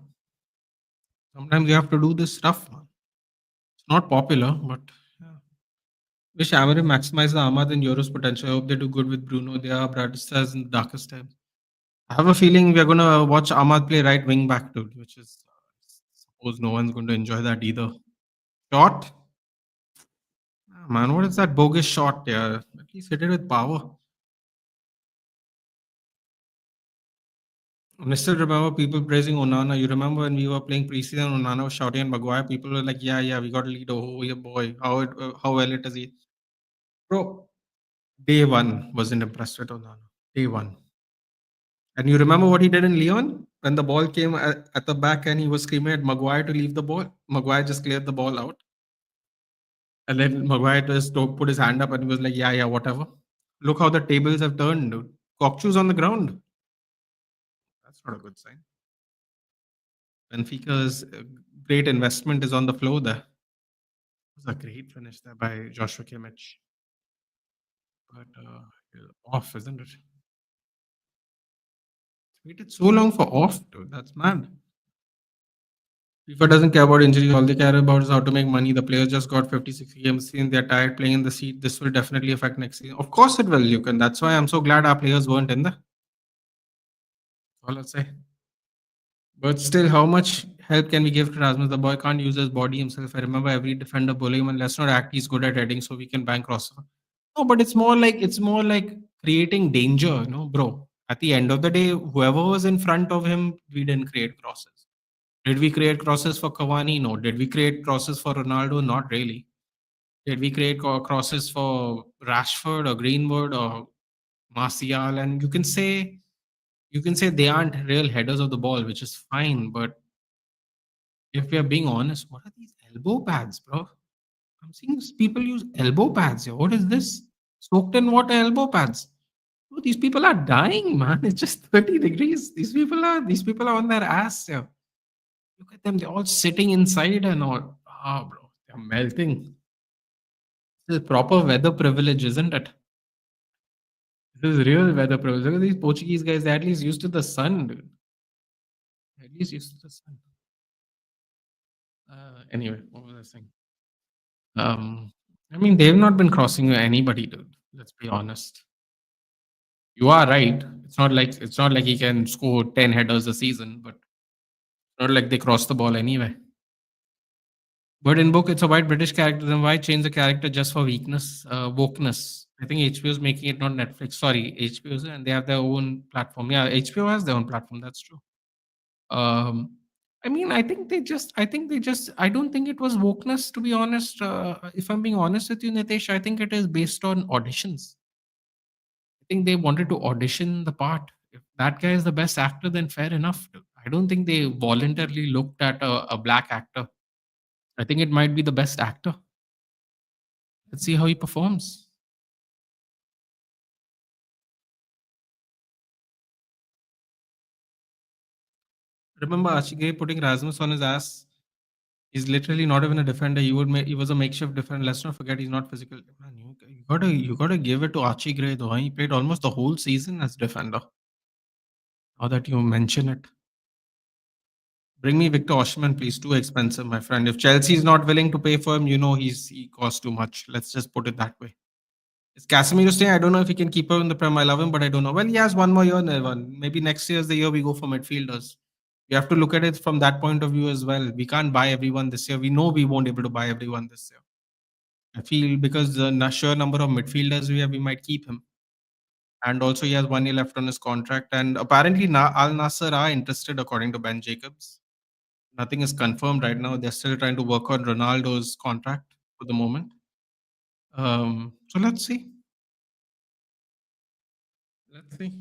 sometimes you have to do this stuff, man. It's not popular, but yeah. Wish Amarim maximize the Ahmad and Euros potential. I hope they do good with Bruno. They are Bradistars in the darkest times. I have a feeling we're gonna watch Ahmad play right wing back, dude, which is suppose no one's going to enjoy that either. Shot, ah, man, what is that bogus shot? Yeah, at least hit it with power. I still remember people praising Onana. You remember when we were playing preseason, Onana was shouting at Maguire. People were like, "Yeah, yeah, we got a lead. Oh, yeah, boy, how well it is he." Bro, day one wasn't impressed with Onana. Day one. And you remember what he did in Leon when the ball came at the back and he was screaming at Maguire to leave the ball. Maguire just cleared the ball out, and then Maguire just put his hand up and he was like, "Yeah, yeah, whatever." Look how the tables have turned, dude. Kokchu's on the ground. That's not a good sign. Benfica's great investment is on the floor there. It was a great finish there by Joshua Kimmich, but off, isn't it? Waited so long for off, dude. That's mad. FIFA doesn't care about injuries. All they care about is how to make money. The players just got 56 games in. They're tired playing in the seat. This will definitely affect next season. Of course it will, you can. That's why I'm so glad our players weren't in there. All I'll say. But still, how much help can we give to Rasmus? The boy can't use his body himself. I remember every defender bullying him, and let's not act he's good at heading so we can bank crossover. No, but it's more like creating danger, bro. At the end of the day, whoever was in front of him, we didn't create crosses. Did we create crosses for Cavani? No. Did we create crosses for Ronaldo? Not really. Did we create crosses for Rashford or Greenwood or Martial? And you can say they aren't real headers of the ball, which is fine. But if we are being honest, what are these elbow pads, bro? I'm seeing people use elbow pads here. What is this? Soaked in water elbow pads. Bro, these people are dying, man. It's just 30 degrees. These people are on their ass here. Look at them. They're all sitting inside and all. Ah, bro. They're melting. This is proper weather privilege, isn't it? This is real weather privilege. Look at these Portuguese guys. They're at least used to the sun, dude. At least used to the sun. Anyway, what was I saying? I mean, they've not been crossing anybody, dude. Let's be honest. You are right. It's not like he can score 10 headers a season, but not like they cross the ball anyway. But in book, it's a white British character. Then why change the character just for weakness, wokeness? I think HBO is making it, not Netflix. Sorry, HBO, and they have their own platform. Yeah, HBO has their own platform. That's true. Um, I mean, I don't think it was wokeness, to be honest. If I'm being honest with you, Nitesh, I think it is based on auditions. I think they wanted to audition the part. If that guy is the best actor, then fair enough. I don't think they voluntarily looked at a black actor. I think it might be the best actor. Let's see how he performs. Remember Ashige putting Rasmus on his ass? He's literally not even a defender. He was a makeshift defender. Let's not forget he's not physical. Man, you gotta give it to Archie Gray though. He played almost the whole season as defender. Now that you mention it. Bring me Victor Osimhen, please. Too expensive, my friend. If Chelsea is not willing to pay for him, he costs too much. Let's just put it that way. Is Casemiro staying? I don't know if he can keep up in the Prem. I love him, but I don't know. Well, he has one more year, Nirvan. Maybe next year is the year we go for midfielders. We have to look at it from that point of view as well. We can't buy everyone this year. We know we won't be able to buy everyone this year. I feel because the sheer number of midfielders we have, we might keep him. And also, he has 1 year left on his contract. And apparently, Al Nasser are interested, according to Ben Jacobs. Nothing is confirmed right now. They're still trying to work on Ronaldo's contract for the moment. So let's see. Let's see.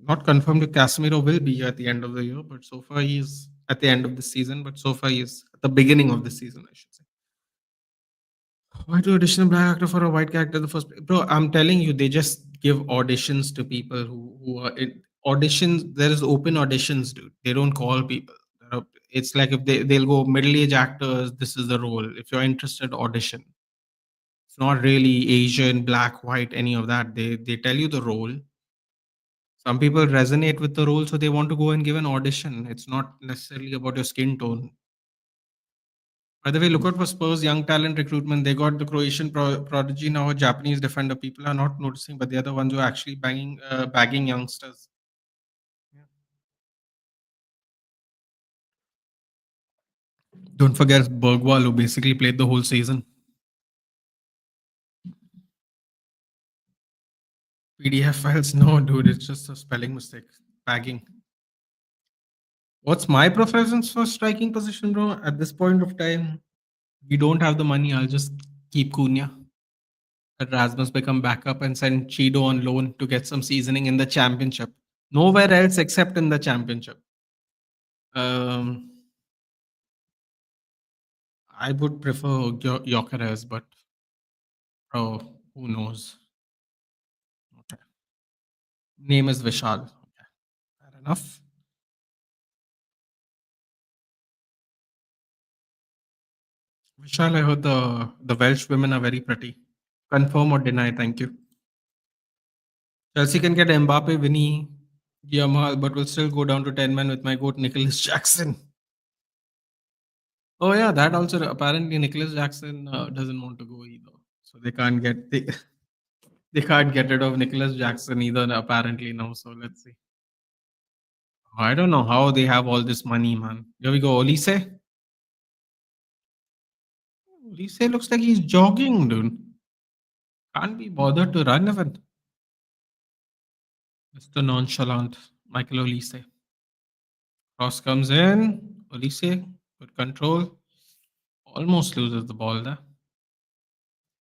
Not confirmed if Casemiro will be here at the end of the year, but so far he's at the end of the season. But so far he's at the beginning of the season, I should say. Why do audition a black actor for a white character in the first place? Bro, I'm telling you, they just give auditions to people who are in auditions. There is open auditions, dude. They don't call people. It's like if they'll go middle-aged actors, this is the role. If you're interested, audition. It's not really Asian, black, white, any of that. They tell you the role. Some people resonate with the role, so they want to go and give an audition. It's not necessarily about your skin tone. By the way, look out for Spurs young talent recruitment. They got the Croatian prodigy now, a Japanese defender. People are not noticing, but they're the ones who are actually bagging youngsters. Yeah. Don't forget Bergwall, who basically played the whole season. PDF files, no, dude, it's just a spelling mistake. Bagging. What's my preference for striking position, bro? At this point of time, we don't have the money. I'll just keep Cunha. Let Rasmus become backup and send Chido on loan to get some seasoning in the championship. Nowhere else except in the championship. Um, I would prefer Gyökeres, but oh, who knows? Okay. Name is Vishal. Okay. Fair enough. Vishal, I heard the Welsh women are very pretty. Confirm or deny? Thank you. Chelsea can get Mbappe, Vinny, Yamal, but will still go down to 10 men with my goat Nicholas Jackson. Oh yeah, that also apparently Nicholas Jackson doesn't want to go either, so they can't get rid of Nicholas Jackson either. Apparently now, so let's see. I don't know how they have all this money, man. Here we go, Olise. Olise looks like he's jogging, dude. Can't be bothered to run even. Mr. Nonchalant, Michael Olise. Cross comes in. Olise, good control. Almost loses the ball there.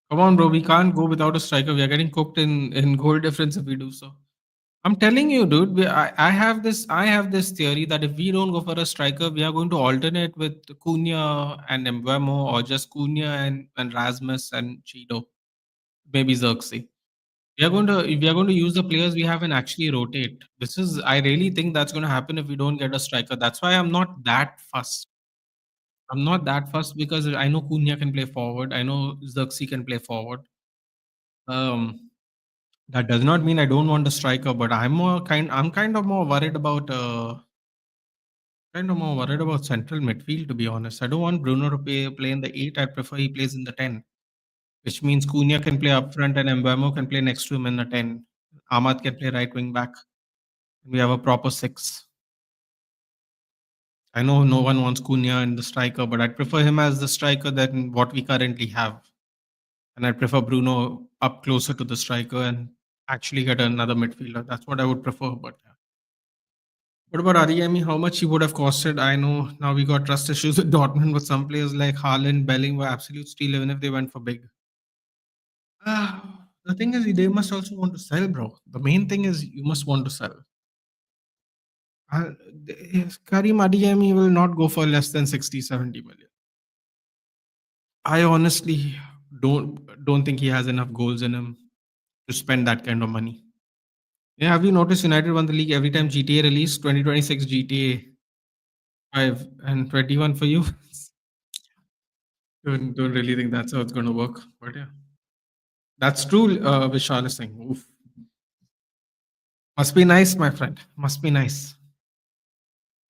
Come on, bro. We can't go without a striker. We are getting cooked in goal difference if we do so. I'm telling you, dude. I have this theory that if we don't go for a striker, we are going to alternate with Cunha and Mbeumo, or just Cunha and Rasmus and Chido, maybe Xerxes. We are going to use the players we have and actually rotate. I really think that's going to happen if we don't get a striker. That's why I'm not that fussed. I'm not that fussed because I know Cunha can play forward. I know Xerxes can play forward. Um, that does not mean I don't want a striker, but I'm kind of more worried about central midfield, to be honest. I don't want Bruno to play in the 8. I prefer he plays in the 10, which means Cunha can play up front and Mbeumo can play next to him in the 10. Ahmad can play right wing back. We have a proper 6. I know no one wants Cunha in the striker, but I'd prefer him as the striker than what we currently have. And I'd prefer Bruno up closer to the striker and actually get another midfielder. That's what I would prefer. But yeah. What about Adeyemi? How much he would have costed? I know now we got trust issues with Dortmund, but some players like Haaland, Belling were absolute steal even if they went for big. The thing is, they must also want to sell, bro. The main thing is you must want to sell. Uh, Karim Adeyemi will not go for less than 60, 70 million. I honestly don't think he has enough goals in him to spend that kind of money. Yeah, have you noticed United won the league every time GTA released? 2026 GTA 5 and 21 for you. Don't really think that's how it's going to work, but yeah, that's true. Vishal is saying, oof. Must be nice, my friend. Must be nice.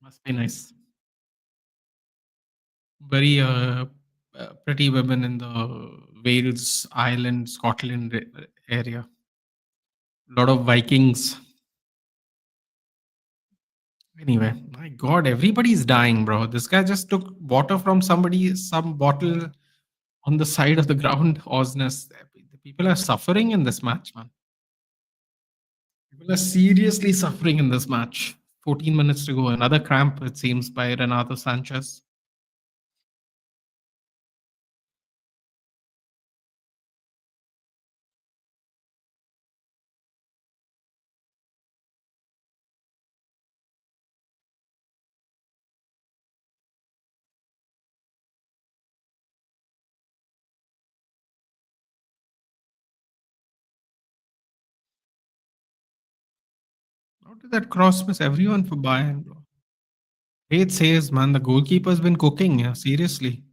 Must be nice. Very pretty women in the Wales, Ireland, Scotland area. A lot of Vikings. Anyway, my God, everybody's dying, bro. This guy just took water from some bottle on the side of the ground. Osnes. The people are suffering in this match, man. People are seriously suffering in this match. 14 minutes to go. Another cramp, it seems, by Renato Sanchez. How did that cross miss everyone for Bayern, bro? Great saves, man. The goalkeeper's been cooking, yeah, seriously.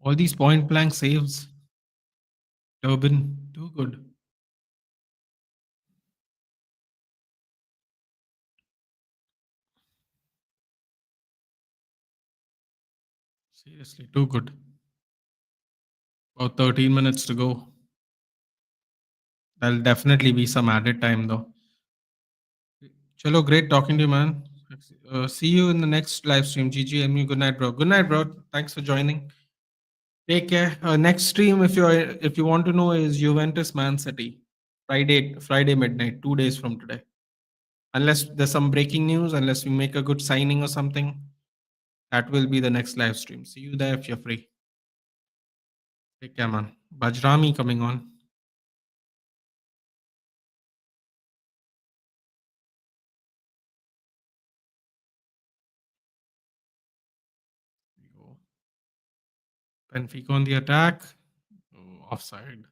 All these point blank saves. Urban, too good. Seriously, too good. About 13 minutes to go. There'll definitely be some added time though. Chalo, great talking to you, man. See you in the next live stream. GGMU. Good night, bro. Good night, bro. Thanks for joining. Take care. Next stream, if you want to know, is Juventus Man City. Friday midnight, 2 days from today. Unless there's some breaking news, unless we make a good signing or something, that will be the next live stream. See you there if you're free. Take care, man. Bajrami coming on. Here we go. Benfica on the attack. Oh, offside.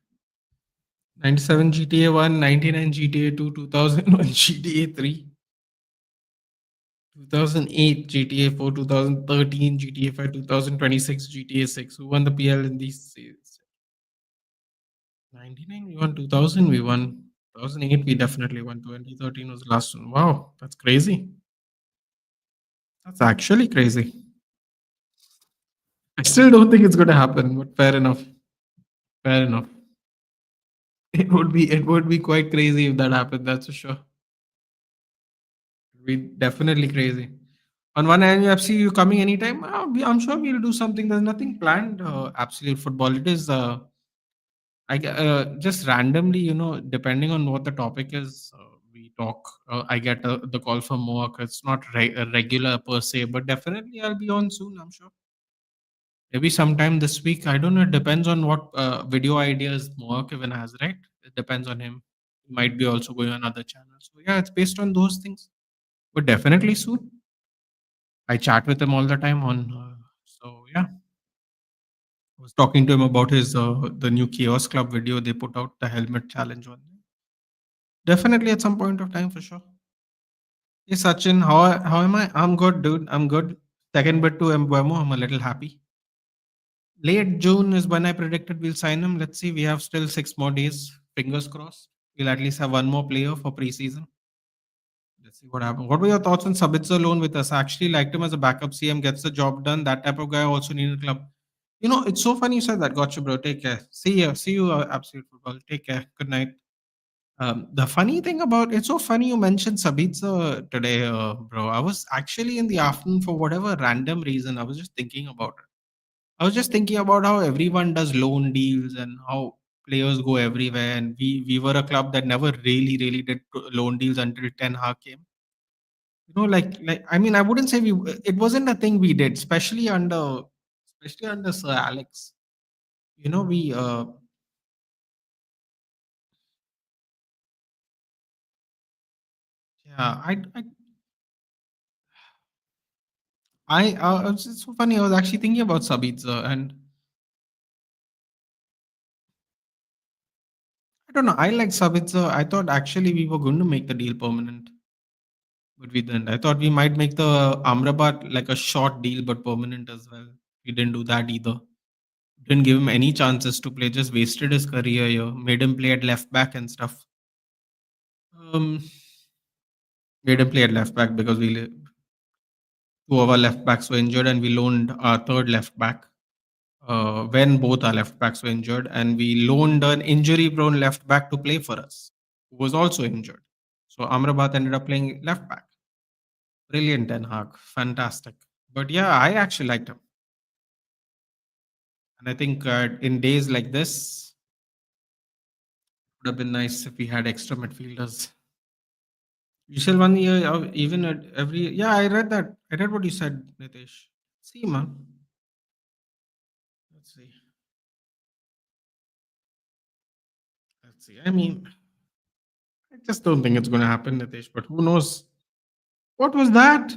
97 GTA 1, 99 GTA 2, 2001 GTA 3, 2008 GTA 4, 2013 GTA 5, 2026 GTA 6. Who won the PL in these series? 99 we won, 2000 we won, 2008 we definitely won, 2013 was the last one. Wow, that's crazy. That's actually crazy. I still don't think it's going to happen, but fair enough. Fair enough. It would be quite crazy if that happened, that's for sure. Be definitely crazy. On one hand, UFC, you coming anytime? I'm sure we'll do something. There's nothing planned. Absolute football. It is. Just randomly, depending on what the topic is, we talk. I get the call from work. It's not regular per se, but definitely I'll be on soon. I'm sure. Maybe sometime this week. I don't know. It depends on what video ideas Moak even has. Right. It depends on him. He might be also going on other channels. So yeah, it's based on those things. But definitely soon. I chat with him all the time on. So yeah, I was talking to him about his the new Chaos Club video they put out, the helmet challenge one. Definitely at some point of time for sure. Hey Sachin, how am I? I'm good, dude. I'm good. Second bit to Mbemo, I'm a little happy. Late June is when I predicted we'll sign him. Let's see. We have still 6 more days. Fingers crossed. We'll at least have one more player for preseason. Let's see what happens. What were your thoughts on Sabitzer loan with us? I actually liked him as a backup CM, gets the job done. That type of guy also need a club. It's so funny you said that. Gotcha, bro. Take care. See you. See you, Absolute Football. Take care. Good night. The funny thing about it's so funny you mentioned Sabitzer today, bro. I was actually in the afternoon for whatever random reason. I was just thinking about it. I was just thinking about how everyone does loan deals and how players go everywhere. And we were a club that never really did loan deals until Ten Hag came. Like I mean, I wouldn't say we. It wasn't a thing we did, especially under Sir Alex. We yeah. It's so funny. I was actually thinking about Sabitzer, and I don't know. I like Sabitzer. I thought actually we were going to make the deal permanent, but we didn't. I thought we might make the Amrabat like a short deal, but permanent as well. We didn't do that either. Didn't give him any chances to play. Just wasted his career here. Made him play at left back and stuff. Um, Made him play at left back because two of our left backs were injured, and we loaned our third left back when both our left backs were injured, and we loaned an injury-prone left back to play for us, who was also injured. So Amrabat ended up playing left back. Brilliant, Ten Hag, fantastic. But yeah, I actually liked him, and I think in days like this, it would have been nice if we had extra midfielders. You still 1 year, even at every. Yeah, I read that. I read what you said, Nitesh. See, man. Let's see. Let's see. I mean, I just don't think it's going to happen, Nitesh. But who knows? What was that?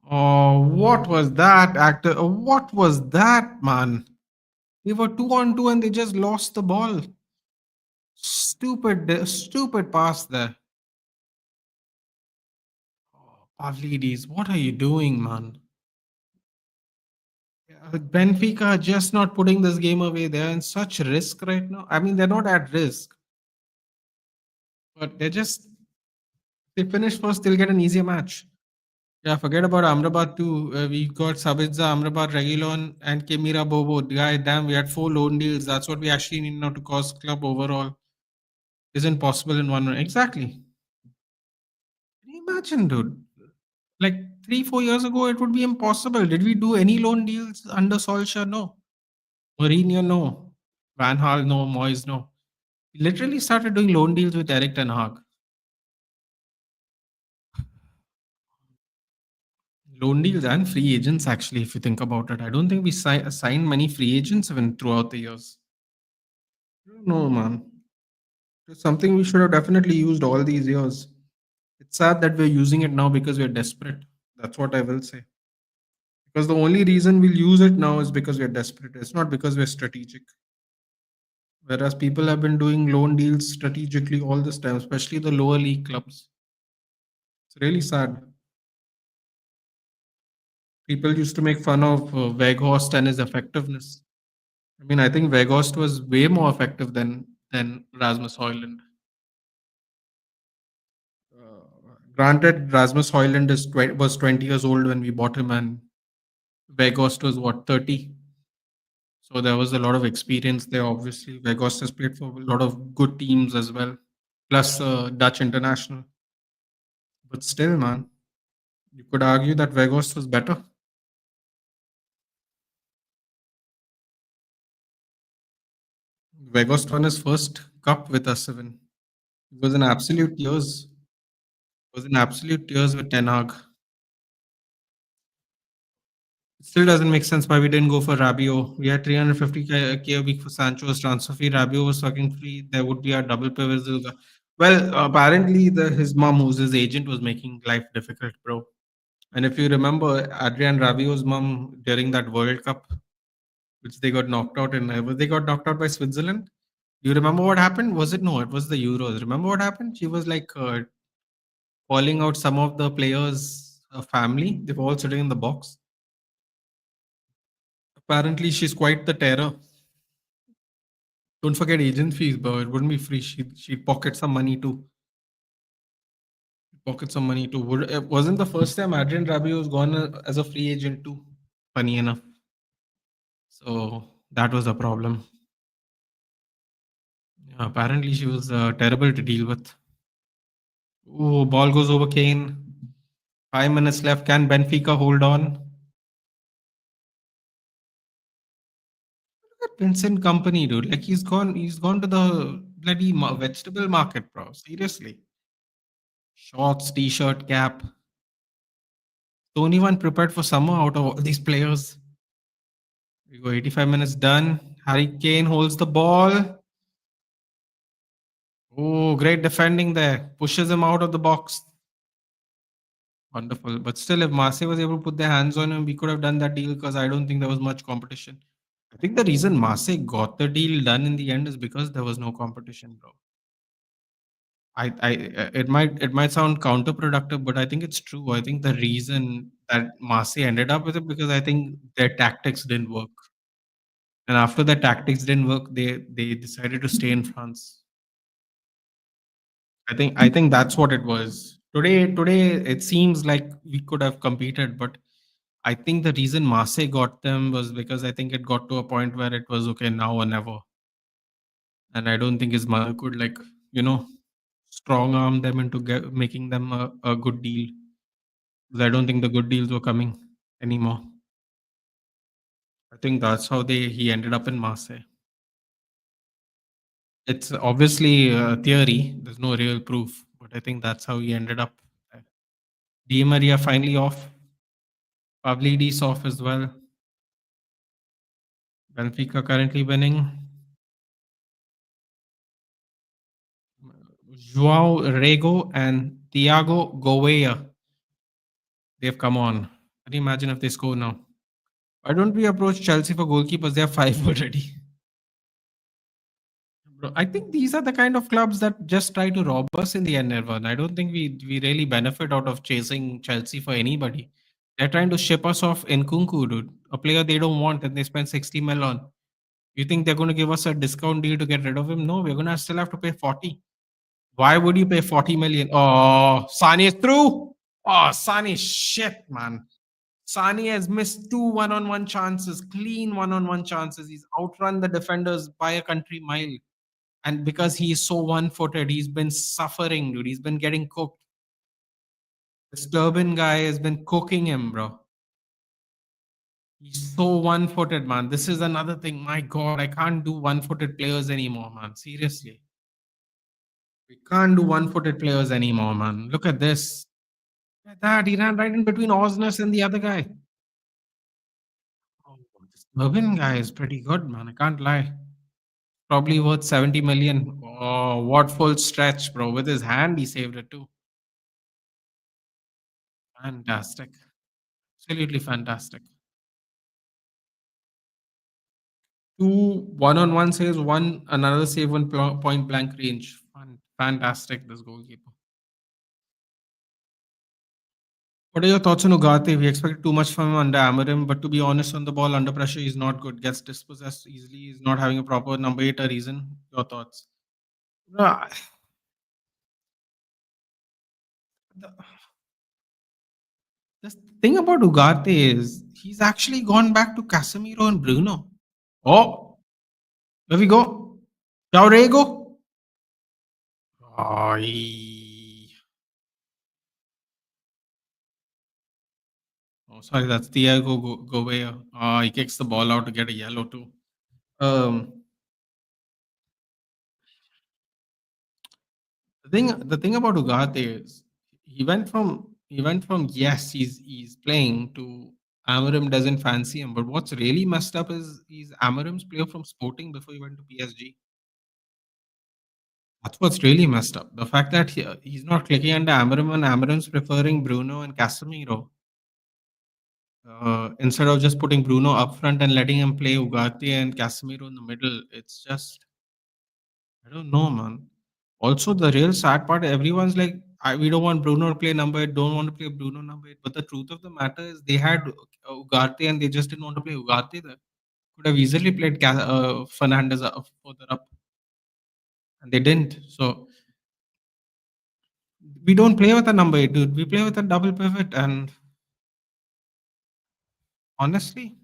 Oh, what was that, actor? What was that, man? We were 2-on-2 and they just lost the ball. Stupid pass there. Oh, Pavlidis, what are you doing, man? Benfica are just not putting this game away. They're in such risk right now. I mean, they're not at risk, but they finish first, they'll get an easier match. Yeah, forget about Amrabat too. We got Sabitzer, Amrabat, Reguilon, and Kemira Bobo. Guy, damn, we had 4 loan deals. That's what we actually need now to cost club overall. Isn't possible in one run. Exactly. Can you imagine, dude? Like 3, 4 years ago, it would be impossible. Did we do any loan deals under Solskjaer? No. Mourinho, no. Van Gaal, no. Moyes, no. We literally started doing loan deals with Eric Ten Hag. Loan deals and free agents, actually, if you think about it. I don't think we signed many free agents even throughout the years. No, man. It's something we should have definitely used all these years. It's sad that we're using it now because we're desperate. That's what I will say. Because the only reason we'll use it now is because we're desperate. It's not because we're strategic. Whereas people have been doing loan deals strategically all this time, especially the lower league clubs. It's really sad. People used to make fun of Weghorst and his effectiveness. I mean, I think Weghorst was way more effective than Rasmus Højlund. Granted, Rasmus Højlund was 20 years old when we bought him, and Weghorst was what, 30? So there was a lot of experience there. Obviously, Weghorst has played for a lot of good teams as well, plus Dutch international. But still, man, you could argue that Weghorst was better. Weghorst won his first cup with us even. It was an absolute tears. It was an absolute tears with Ten Hag. It still doesn't make sense why we didn't go for Rabiot. We had 350k a week for Sancho's transfer fee. Rabiot was fucking free. There would be a double pivotal. Well, apparently his mom, who's his agent, was making life difficult, bro. And if you remember, Adrian Rabiot's mom during that World Cup, which they got knocked out in, they got knocked out by Switzerland. You remember what happened? Was it no? It was the Euros. Remember what happened? She was like calling out some of the players' family. They were all sitting in the box. Apparently, she's quite the terror. Don't forget agent fees, bro. It wouldn't be free. She'd pocket some money too. Pocket some money too. It wasn't the first time Adrian Rabiot was gone as a free agent too. Funny enough. So that was a problem. Yeah, apparently, she was terrible to deal with. Oh, ball goes over Kane. 5 minutes left. Can Benfica hold on? Look at Vincent Company, dude. Like he's gone to the bloody vegetable market, bro. Seriously. Shorts, t-shirt, cap. The only one prepared for summer out of all these players. We go 85 minutes done. Harry Kane holds the ball. Oh, great defending there. Pushes him out of the box. Wonderful. But still, if Marseille was able to put their hands on him, we could have done that deal because I don't think there was much competition. I think the reason Marseille got the deal done in the end is because there was no competition, bro. It might sound counterproductive, but I think it's true. I think the reason that Marseille ended up with it because I think their tactics didn't work, and after the tactics didn't work, they decided to stay in France. I think that's what it was. Today it seems like we could have competed, but I think the reason Marseille got them was because I think it got to a point where it was okay now or never, and I don't think his mother could you know strong arm them into making them a good deal. 'Cause I don't think the good deals were coming anymore. I think that's how he ended up in Marseille. It's obviously a theory. There's no real proof, but I think that's how he ended up there. Di Maria finally off. Pavlidis off as well. Benfica currently winning. Joao Rego and Thiago Gouveia. They've come on. Can you imagine if they score now? Why don't we approach Chelsea for goalkeepers? They have five already. Bro, I think these are the kind of clubs that just try to rob us in the end, Nirvan. I don't think we really benefit out of chasing Chelsea for anybody. They're trying to ship us off Nkunku, dude, a player they don't want, and they spend 60 mil on. You think they're going to give us a discount deal to get rid of him? No, we're going to still have to pay 40. Why would you pay 40 million? Oh, Sani is through. Oh, Sani, shit, man. Sani has missed two one-on-one chances, clean one-on-one chances. He's outrun the defenders by a country mile. And because he is so one-footed, he's been suffering, dude. He's been getting cooked. This Durban guy has been cooking him, bro. He's so one-footed, man. This is another thing. My God, I can't do one-footed players anymore, man. Seriously. We can't do one-footed players anymore, man. Look at this. Look at that. He ran right in between Osness and the other guy. Oh, this Durban guy is pretty good, man. I can't lie. Probably worth 70 million. Oh, what full stretch, bro. With his hand, he saved it too. Fantastic. Absolutely fantastic. Two one-on-one saves, one another save on point blank range. Fantastic, this goalkeeper. What are your thoughts on Ugarte? We expected too much from him under Amarim, but to be honest, on the ball, under pressure, he's not good. Gets dispossessed easily. He's not having a proper number eight. A reason? Your thoughts? No, the, the thing about Ugarte is he's actually gone back to Casemiro and Bruno. Oh, there we go. Taurego. Ay. Oh, sorry, that's Thiago Gouveia. He kicks the ball out to get a yellow too. Um, the thing about Ugarte is he went from yes he's playing to Amarim doesn't fancy him. But what's really messed up is he's Amarim's player from Sporting before he went to PSG. That's what's really messed up. The fact that he's not clicking under Amarim and Amarim's preferring Bruno and Casemiro. Instead of just putting Bruno up front and letting him play Ugarte and Casemiro in the middle, it's just I don't know, man. Also, the real sad part, everyone's like, we don't want Bruno to play number eight, don't want to play Bruno number eight. But the truth of the matter is, they had Ugarte and they just didn't want to play Ugarte there. Could have easily played Fernandez further up, and they didn't. So we don't play with a number eight, dude. We play with a double pivot, and honestly,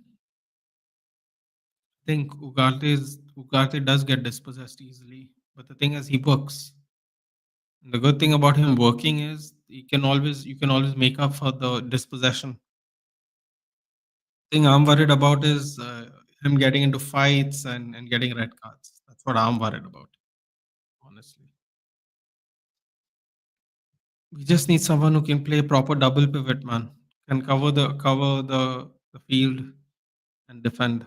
I think Ugarte does get dispossessed easily. But the thing is, he works. The good thing about him working is you can always make up for the dispossession. Thing I'm worried about is him getting into fights and getting red cards. That's what I'm worried about, honestly. We just need someone who can play proper double pivot, man. Can cover the field and defend.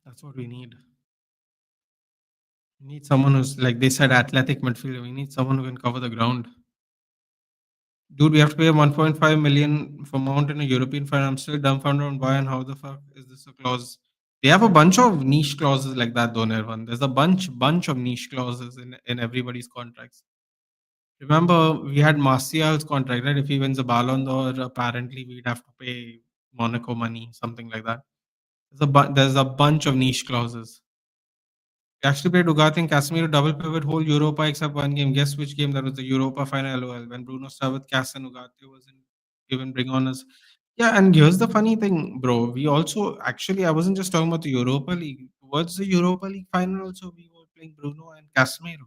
That's what we need. We need someone who's like they said, athletic midfielder. We need someone who can cover the ground. Dude, we have to pay 1.5 million for Mount in a European fine. I'm still dumbfounded on why and how the fuck is this a clause? They have a bunch of niche clauses like that, though, Nirvan. There's a bunch of niche clauses in everybody's contracts. Remember, we had Martial's contract, right? If he wins a Ballon d'Or, apparently we'd have to pay Monaco money, something like that. There's a bunch of niche clauses. We actually played Ugarte and Casemiro double pivot whole Europa except one game. Guess which game that was the Europa final LOL when Bruno started with Cas and Ugarte wasn't even bring on us. Yeah, and here's the funny thing, bro. We also actually I wasn't just talking about the Europa League. Towards the Europa League final also we were playing Bruno and Casemiro.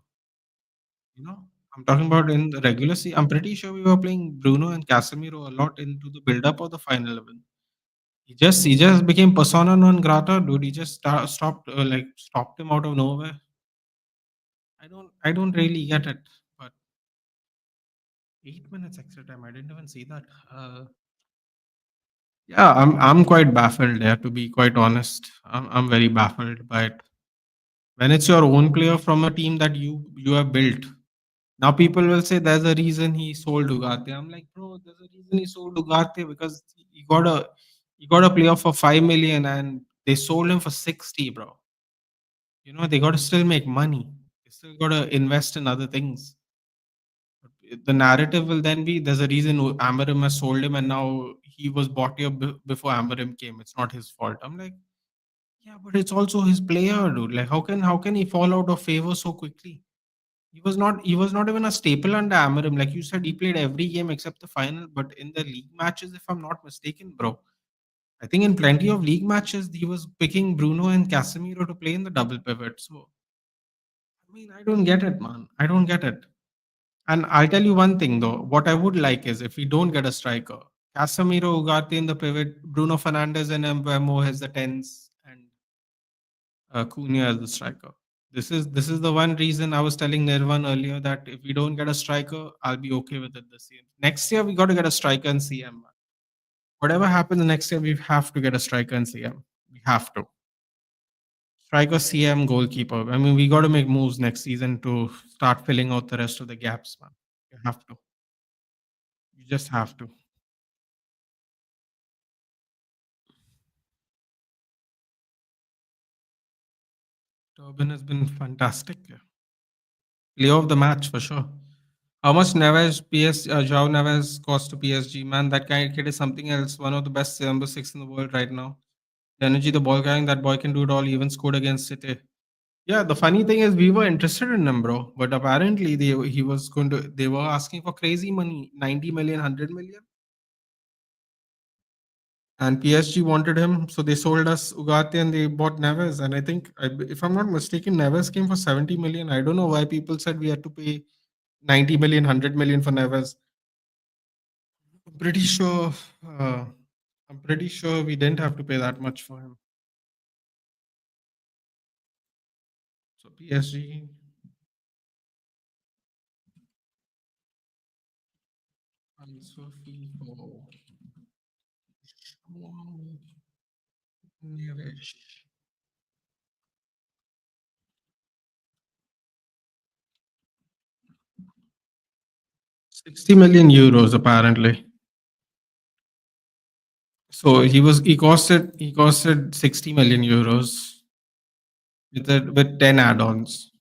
You know, I'm talking about in the regular season. I'm pretty sure we were playing Bruno and Casemiro a lot into the build up of the final 11. He just became persona non grata, dude. He just stopped him out of nowhere. I don't really get it, but 8 minutes extra time. I didn't even see that. Yeah, I'm quite baffled there. To be quite honest, I'm very baffled by it. When it's your own player from a team that you have built. Now people will say there's a reason he sold Ugarte. I'm like, bro, there's a reason he sold Ugarte because he got a player for 5 million and they sold him for 60, bro. They got to still make money. They still got to invest in other things. the narrative will then be there's a reason Amarim has sold him, and now he was bought here before Amarim came. It's not his fault. I'm like, yeah, but it's also his player, dude. Like, how can he fall out of favor so quickly? He was not even a staple under Amarim. Like you said, he played every game except the final. But in the league matches, if I'm not mistaken, bro, I think in plenty of league matches he was picking Bruno and Casemiro to play in the double pivot. So I mean, I don't get it, man. I don't get it. And I'll tell you one thing though. What I would like is if we don't get a striker, Casemiro, Ugarte in the pivot, Bruno Fernandes and Mbemo as the tens, and Cunha as the striker. This is the one reason I was telling Nirvan earlier that if we don't get a striker, I'll be okay with it this year. Next year we got to get a striker and CM. Whatever happens next year, we have to get a striker and CM. We have to. Striker, CM, goalkeeper. I mean, we got to make moves next season to start filling out the rest of the gaps, man. You have to. You just have to. Turbin has been fantastic. Yeah. Player of the match for sure. How much Neves, João Neves cost to PSG? Man, that guy kid is something else. One of the best number six in the world right now. The energy, the ball carrying, that boy can do it all. He even scored against City. Yeah, the funny thing is we were interested in him, bro. But apparently he was going to. They were asking for crazy money, 90 million, 100 million, and PSG wanted him, so they sold us Ugarte and they bought Neves. And I think, if I'm not mistaken, Neves came for 70 million. I don't know why people said we had to pay 90 million, 100 million for Neves. I'm pretty sure. Uh, I'm pretty sure we didn't have to pay that much for him. So PSG, transfer fee for Neves. 60 million euros apparently. So he costed 60 million euros with 10 add-ons.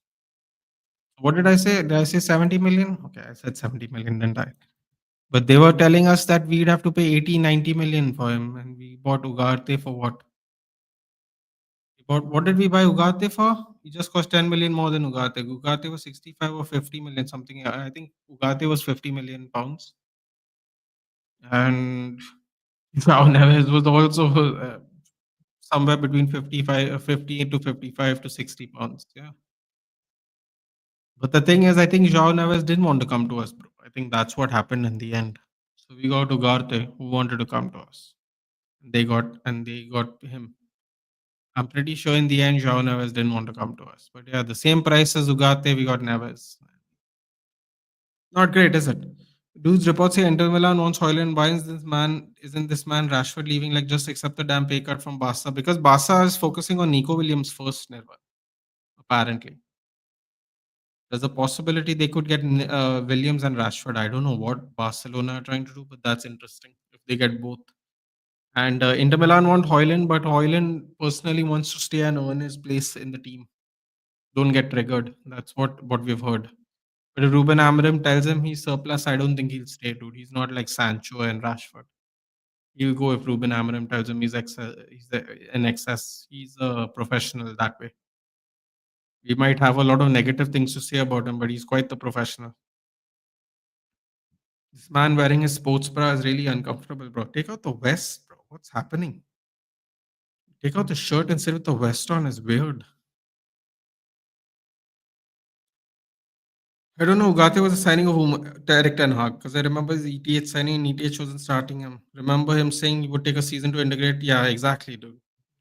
What did I say? Did I say 70 million? Okay, I said 70 million, didn't I? But they were telling us that we'd have to pay 80, 90 million for him. And we bought Ugarte for what? What did we buy Ugarte for? He just cost 10 million more than Ugarte. Ugarte was 65 or 50 million, something. I think Ugarte was 50 million pounds. And João Neves was also somewhere between 50 to 55 to 60 pounds. Yeah. But the thing is, I think João Neves didn't want to come to us, bro. I think that's what happened in the end. So we got Ugarte, who wanted to come to us. They got him. I'm pretty sure in the end, João Neves didn't want to come to us. But yeah, the same price as Ugarte, we got Neves. Not great, is it? Dudes reports say Inter Milan wants Hoyland. Why is this man? Isn't this man Rashford leaving? Like, just accept the damn pay cut from Barca, because Barca is focusing on Nico Williams first. Never, apparently. There's a possibility they could get Williams and Rashford. I don't know what Barcelona are trying to do, but that's interesting if they get both. And Inter Milan want Hoyland, but Hoyland personally wants to stay and earn his place in the team. Don't get triggered. That's what we've heard. But if Ruben Amorim tells him he's surplus, I don't think he'll stay, dude. He's not like Sancho and Rashford. He'll go if Ruben Amorim tells him in excess. He's a professional that way. We might have a lot of negative things to say about him, but he's quite the professional. This man wearing his sports bra is really uncomfortable, bro. Take out the vest, bro. What's happening? Take out the shirt and sit with the vest on is weird. I don't know. Ugarte was a signing of whom? Eric Ten Hag, because I remember his ETH signing and ETH wasn't starting him. Remember him saying he would take a season to integrate? Yeah, exactly, dude.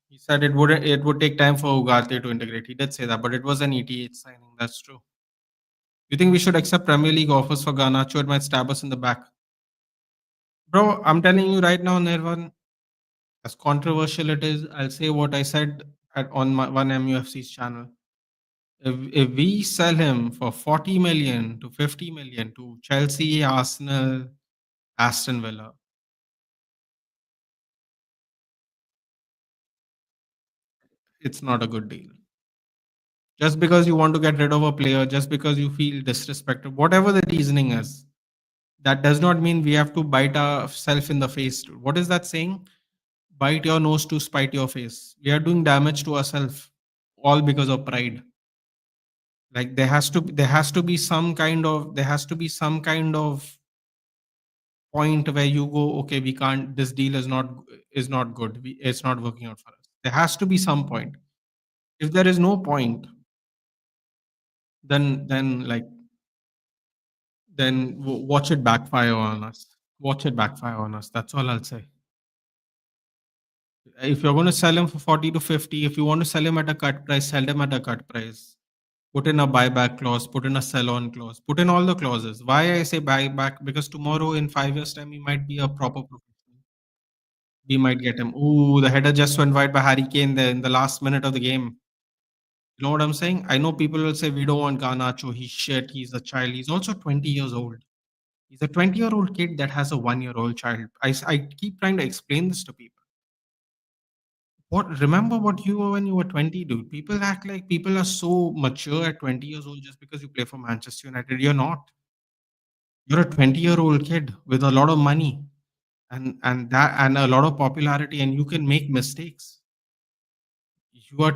He said it would take time for Ugarte to integrate. He did say that, but it was an ETH signing. That's true. You think we should accept Premier League offers for Garnacho? It might stab us in the back. Bro, I'm telling you right now, Nirvan, as controversial it is, I'll say what I said on my one MUFC's channel. If we sell him for 40 million to 50 million to Chelsea, Arsenal, Aston Villa, it's not a good deal. Just because you want to get rid of a player, just because you feel disrespected, whatever the reasoning is, That does not mean we have to bite ourselves in the face. Dude. What is that saying? Bite your nose to spite your face. We are doing damage to ourselves, all because of pride. Like there has to be some kind of point where you go, okay, we can't. This deal is not good. It's not working out for us. There has to be some point. If there is no point, then like then watch it backfire on us. Watch it backfire on us. That's all I'll say. If you're going to sell him for 40 to 50, if you want to sell him at a cut price, sell him at a cut price. Put in a buyback clause, put in a sell on clause, put in all the clauses. Why I say buyback? Because tomorrow, in 5 years' time, he might be a proper professional. We might get him. Ooh, the header just went wide by Harry Kane there in the last minute of the game. You know what I'm saying? I know people will say we don't want Garnacho. He's shit. He's a child. He's also 20 years old. He's a 20-year-old kid that has a 1-year-old child. I keep trying to explain this to people. What remember what you were when you were 20, dude? People act like people are so mature at 20 years old just because you play for Manchester United. You're not. You're a 20-year-old kid with a lot of money and a lot of popularity, and you can make mistakes.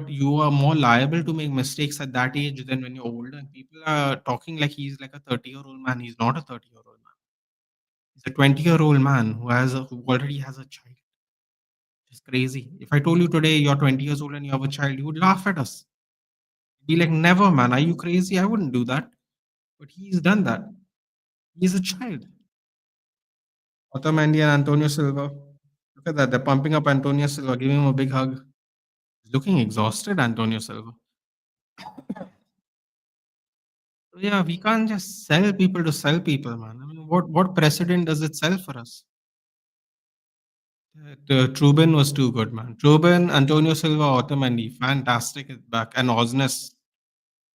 You are more liable to make mistakes at that age than when you're older. And people are talking like he's like a 30-year-old man. He's not a 30-year-old man. He's a 20-year-old man who already has a child. It's crazy. If I told you today you're 20 years old and you have a child, you would laugh at us. Be like, never, man. Are you crazy? I wouldn't do that. But he's done that. He's a child. Otamendi and Antonio Silva. Look at that. They're pumping up Antonio Silva, giving him a big hug. He's looking exhausted, Antonio Silva. So yeah, we can't just sell people to sell people, man. I mean, what precedent does it sell for us? Trubin was too good, man. Trubin, Antonio Silva, Otamendi, fantastic at back, and Osnes,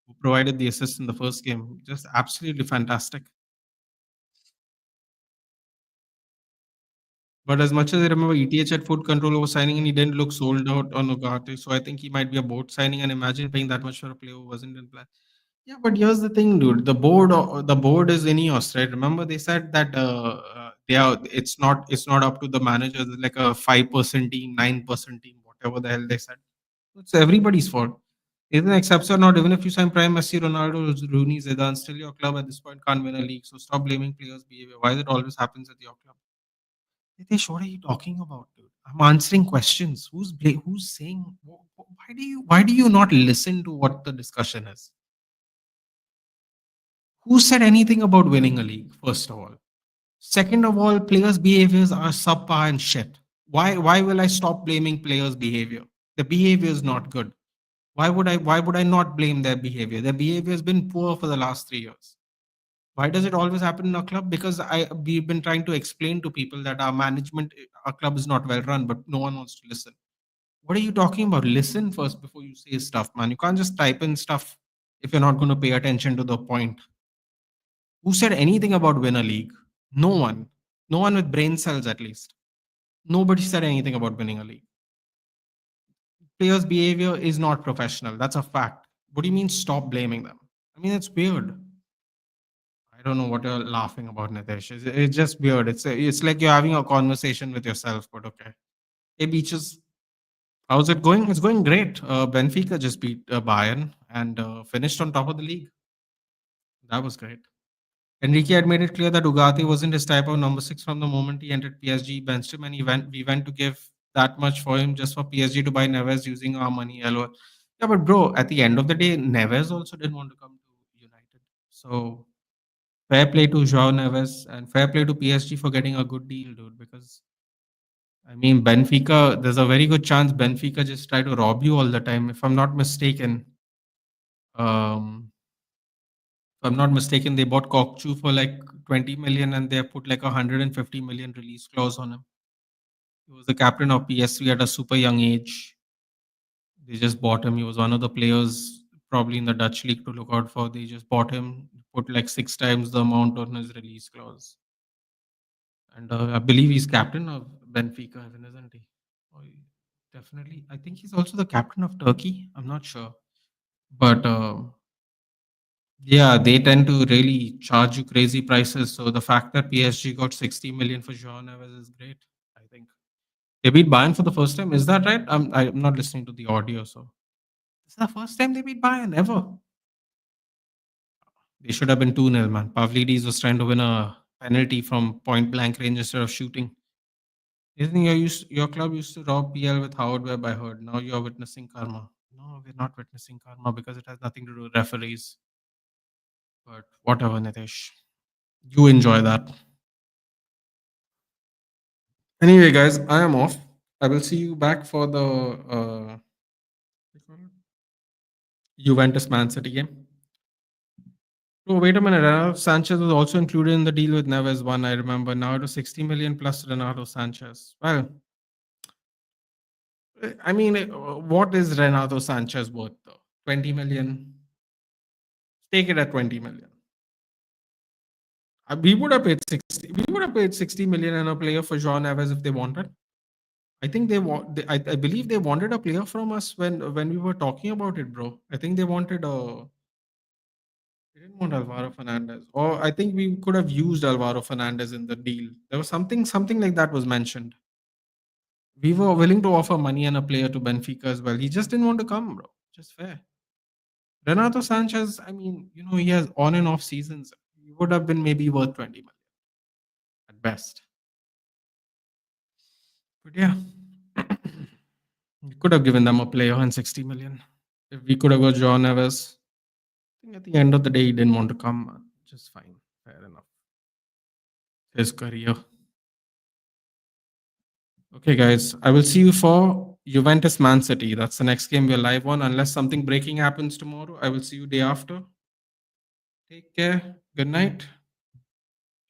who provided the assist in the first game, just absolutely fantastic. But as much as I remember, ETH had full control over signing, and he didn't look sold out on Ugarte. So I think he might be a board signing. And imagine paying that much for a player who wasn't in plan. Yeah, but here's the thing, dude. The board is Ineos, right? Remember they said that they are. It's not up to the managers. It's like a 5% team, 9% team, whatever the hell they said. It's everybody's fault. Even except or not, even if you sign Prime Messi, Ronaldo, Rooney, Zidane, still your club at this point can't win a league. So stop blaming players' behavior. Why is it always happens at your club? Nitesh, what are you talking about, dude? I'm answering questions. Who's saying? Why do you not listen to what the discussion is? Who said anything about winning a league? First of all, second of all, players' behaviors are subpar and shit. Why will I stop blaming players' behavior? The behavior is not good. Why would I not blame their behavior? Their behavior has been poor for the last 3 years. Why does it always happen in our club? Because we've been trying to explain to people that our club is not well run, but no one wants to listen. What are you talking about? Listen first before you say stuff, man. You can't just type in stuff if you're not going to pay attention to the point. Who said anything about win a league? No one. No one with brain cells, at least. Nobody said anything about winning a league. Players' behavior is not professional. That's a fact. What do you mean stop blaming them? I mean, it's weird. I don't know what you're laughing about, Nitesh. It's just weird. It's like you're having a conversation with yourself, but okay. Hey, Beaches, how's it going? It's going great. Benfica just beat Bayern and finished on top of the league. That was great. Enrique had made it clear that Ugarte wasn't his type of number six from the moment he entered PSG, benched him, and we went to give that much for him just for PSG to buy Neves using our money. LOL. Yeah, but bro, at the end of the day, Neves also didn't want to come to United. So fair play to Joao Neves and fair play to PSG for getting a good deal, dude. Because I mean, Benfica, there's a very good chance Benfica just try to rob you all the time. If I'm not mistaken, um, if I'm not mistaken, they bought Kokchu for like 20 million and they put like 150 million release clause on him. He was the captain of PSV at a super young age. They just bought him. He was one of the players probably in the Dutch league to look out for. They just bought him, put like 6 times the amount on his release clause. And I believe he's captain of Benfica, isn't he? Oh, definitely. I think he's also the captain of Turkey. I'm not sure. But Yeah, they tend to really charge you crazy prices. So the fact that PSG got 60 million for Jean Neves is great. I think they beat Bayern for the first time. Is that right? I'm not listening to the audio, so it's the first time they beat Bayern ever. They should have been 2-0, man. Pavlidis was trying to win a penalty from point blank range instead of shooting. You think your club used to rob PL with Howard Webb, I heard. Now you're witnessing karma. No, we're not witnessing karma because it has nothing to do with referees. But whatever, Nitesh. You enjoy that. Anyway, guys, I am off. I will see you back for the what do you call it? Juventus Man City game. Oh, wait a minute. Renato Sanchez was also included in the deal with Neves one, I remember. Now it was 60 million plus Renato Sanchez. Well, I mean, what is Renato Sanchez worth though? 20 million? Take it at 20 million. We would have paid 60. We would have paid 60 million and a player for Jean Neves if they wanted. I think they want. I believe they wanted a player from us when we were talking about it, bro. I think they wanted a. They didn't want Alvaro Fernandez, or I think we could have used Alvaro Fernandez in the deal. There was something like that was mentioned. We were willing to offer money and a player to Benfica as well. He just didn't want to come, bro. Just fair. Renato Sanchez, I mean, he has on and off seasons. He would have been maybe worth 20 million at best. But yeah, we could have given them a player and 60 million. If we could have got John Neves, I think at the end of the day, he didn't want to come. Just fine. Fair enough. His career. Okay, guys. I will see you for Juventus Man City. That's the next game we're live on. Unless something breaking happens tomorrow, I will see you day after. Take care. Good night.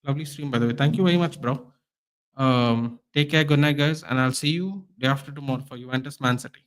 Lovely stream, by the way. Thank you very much, bro. Take care. Good night, guys. And I'll see you day after tomorrow for Juventus Man City.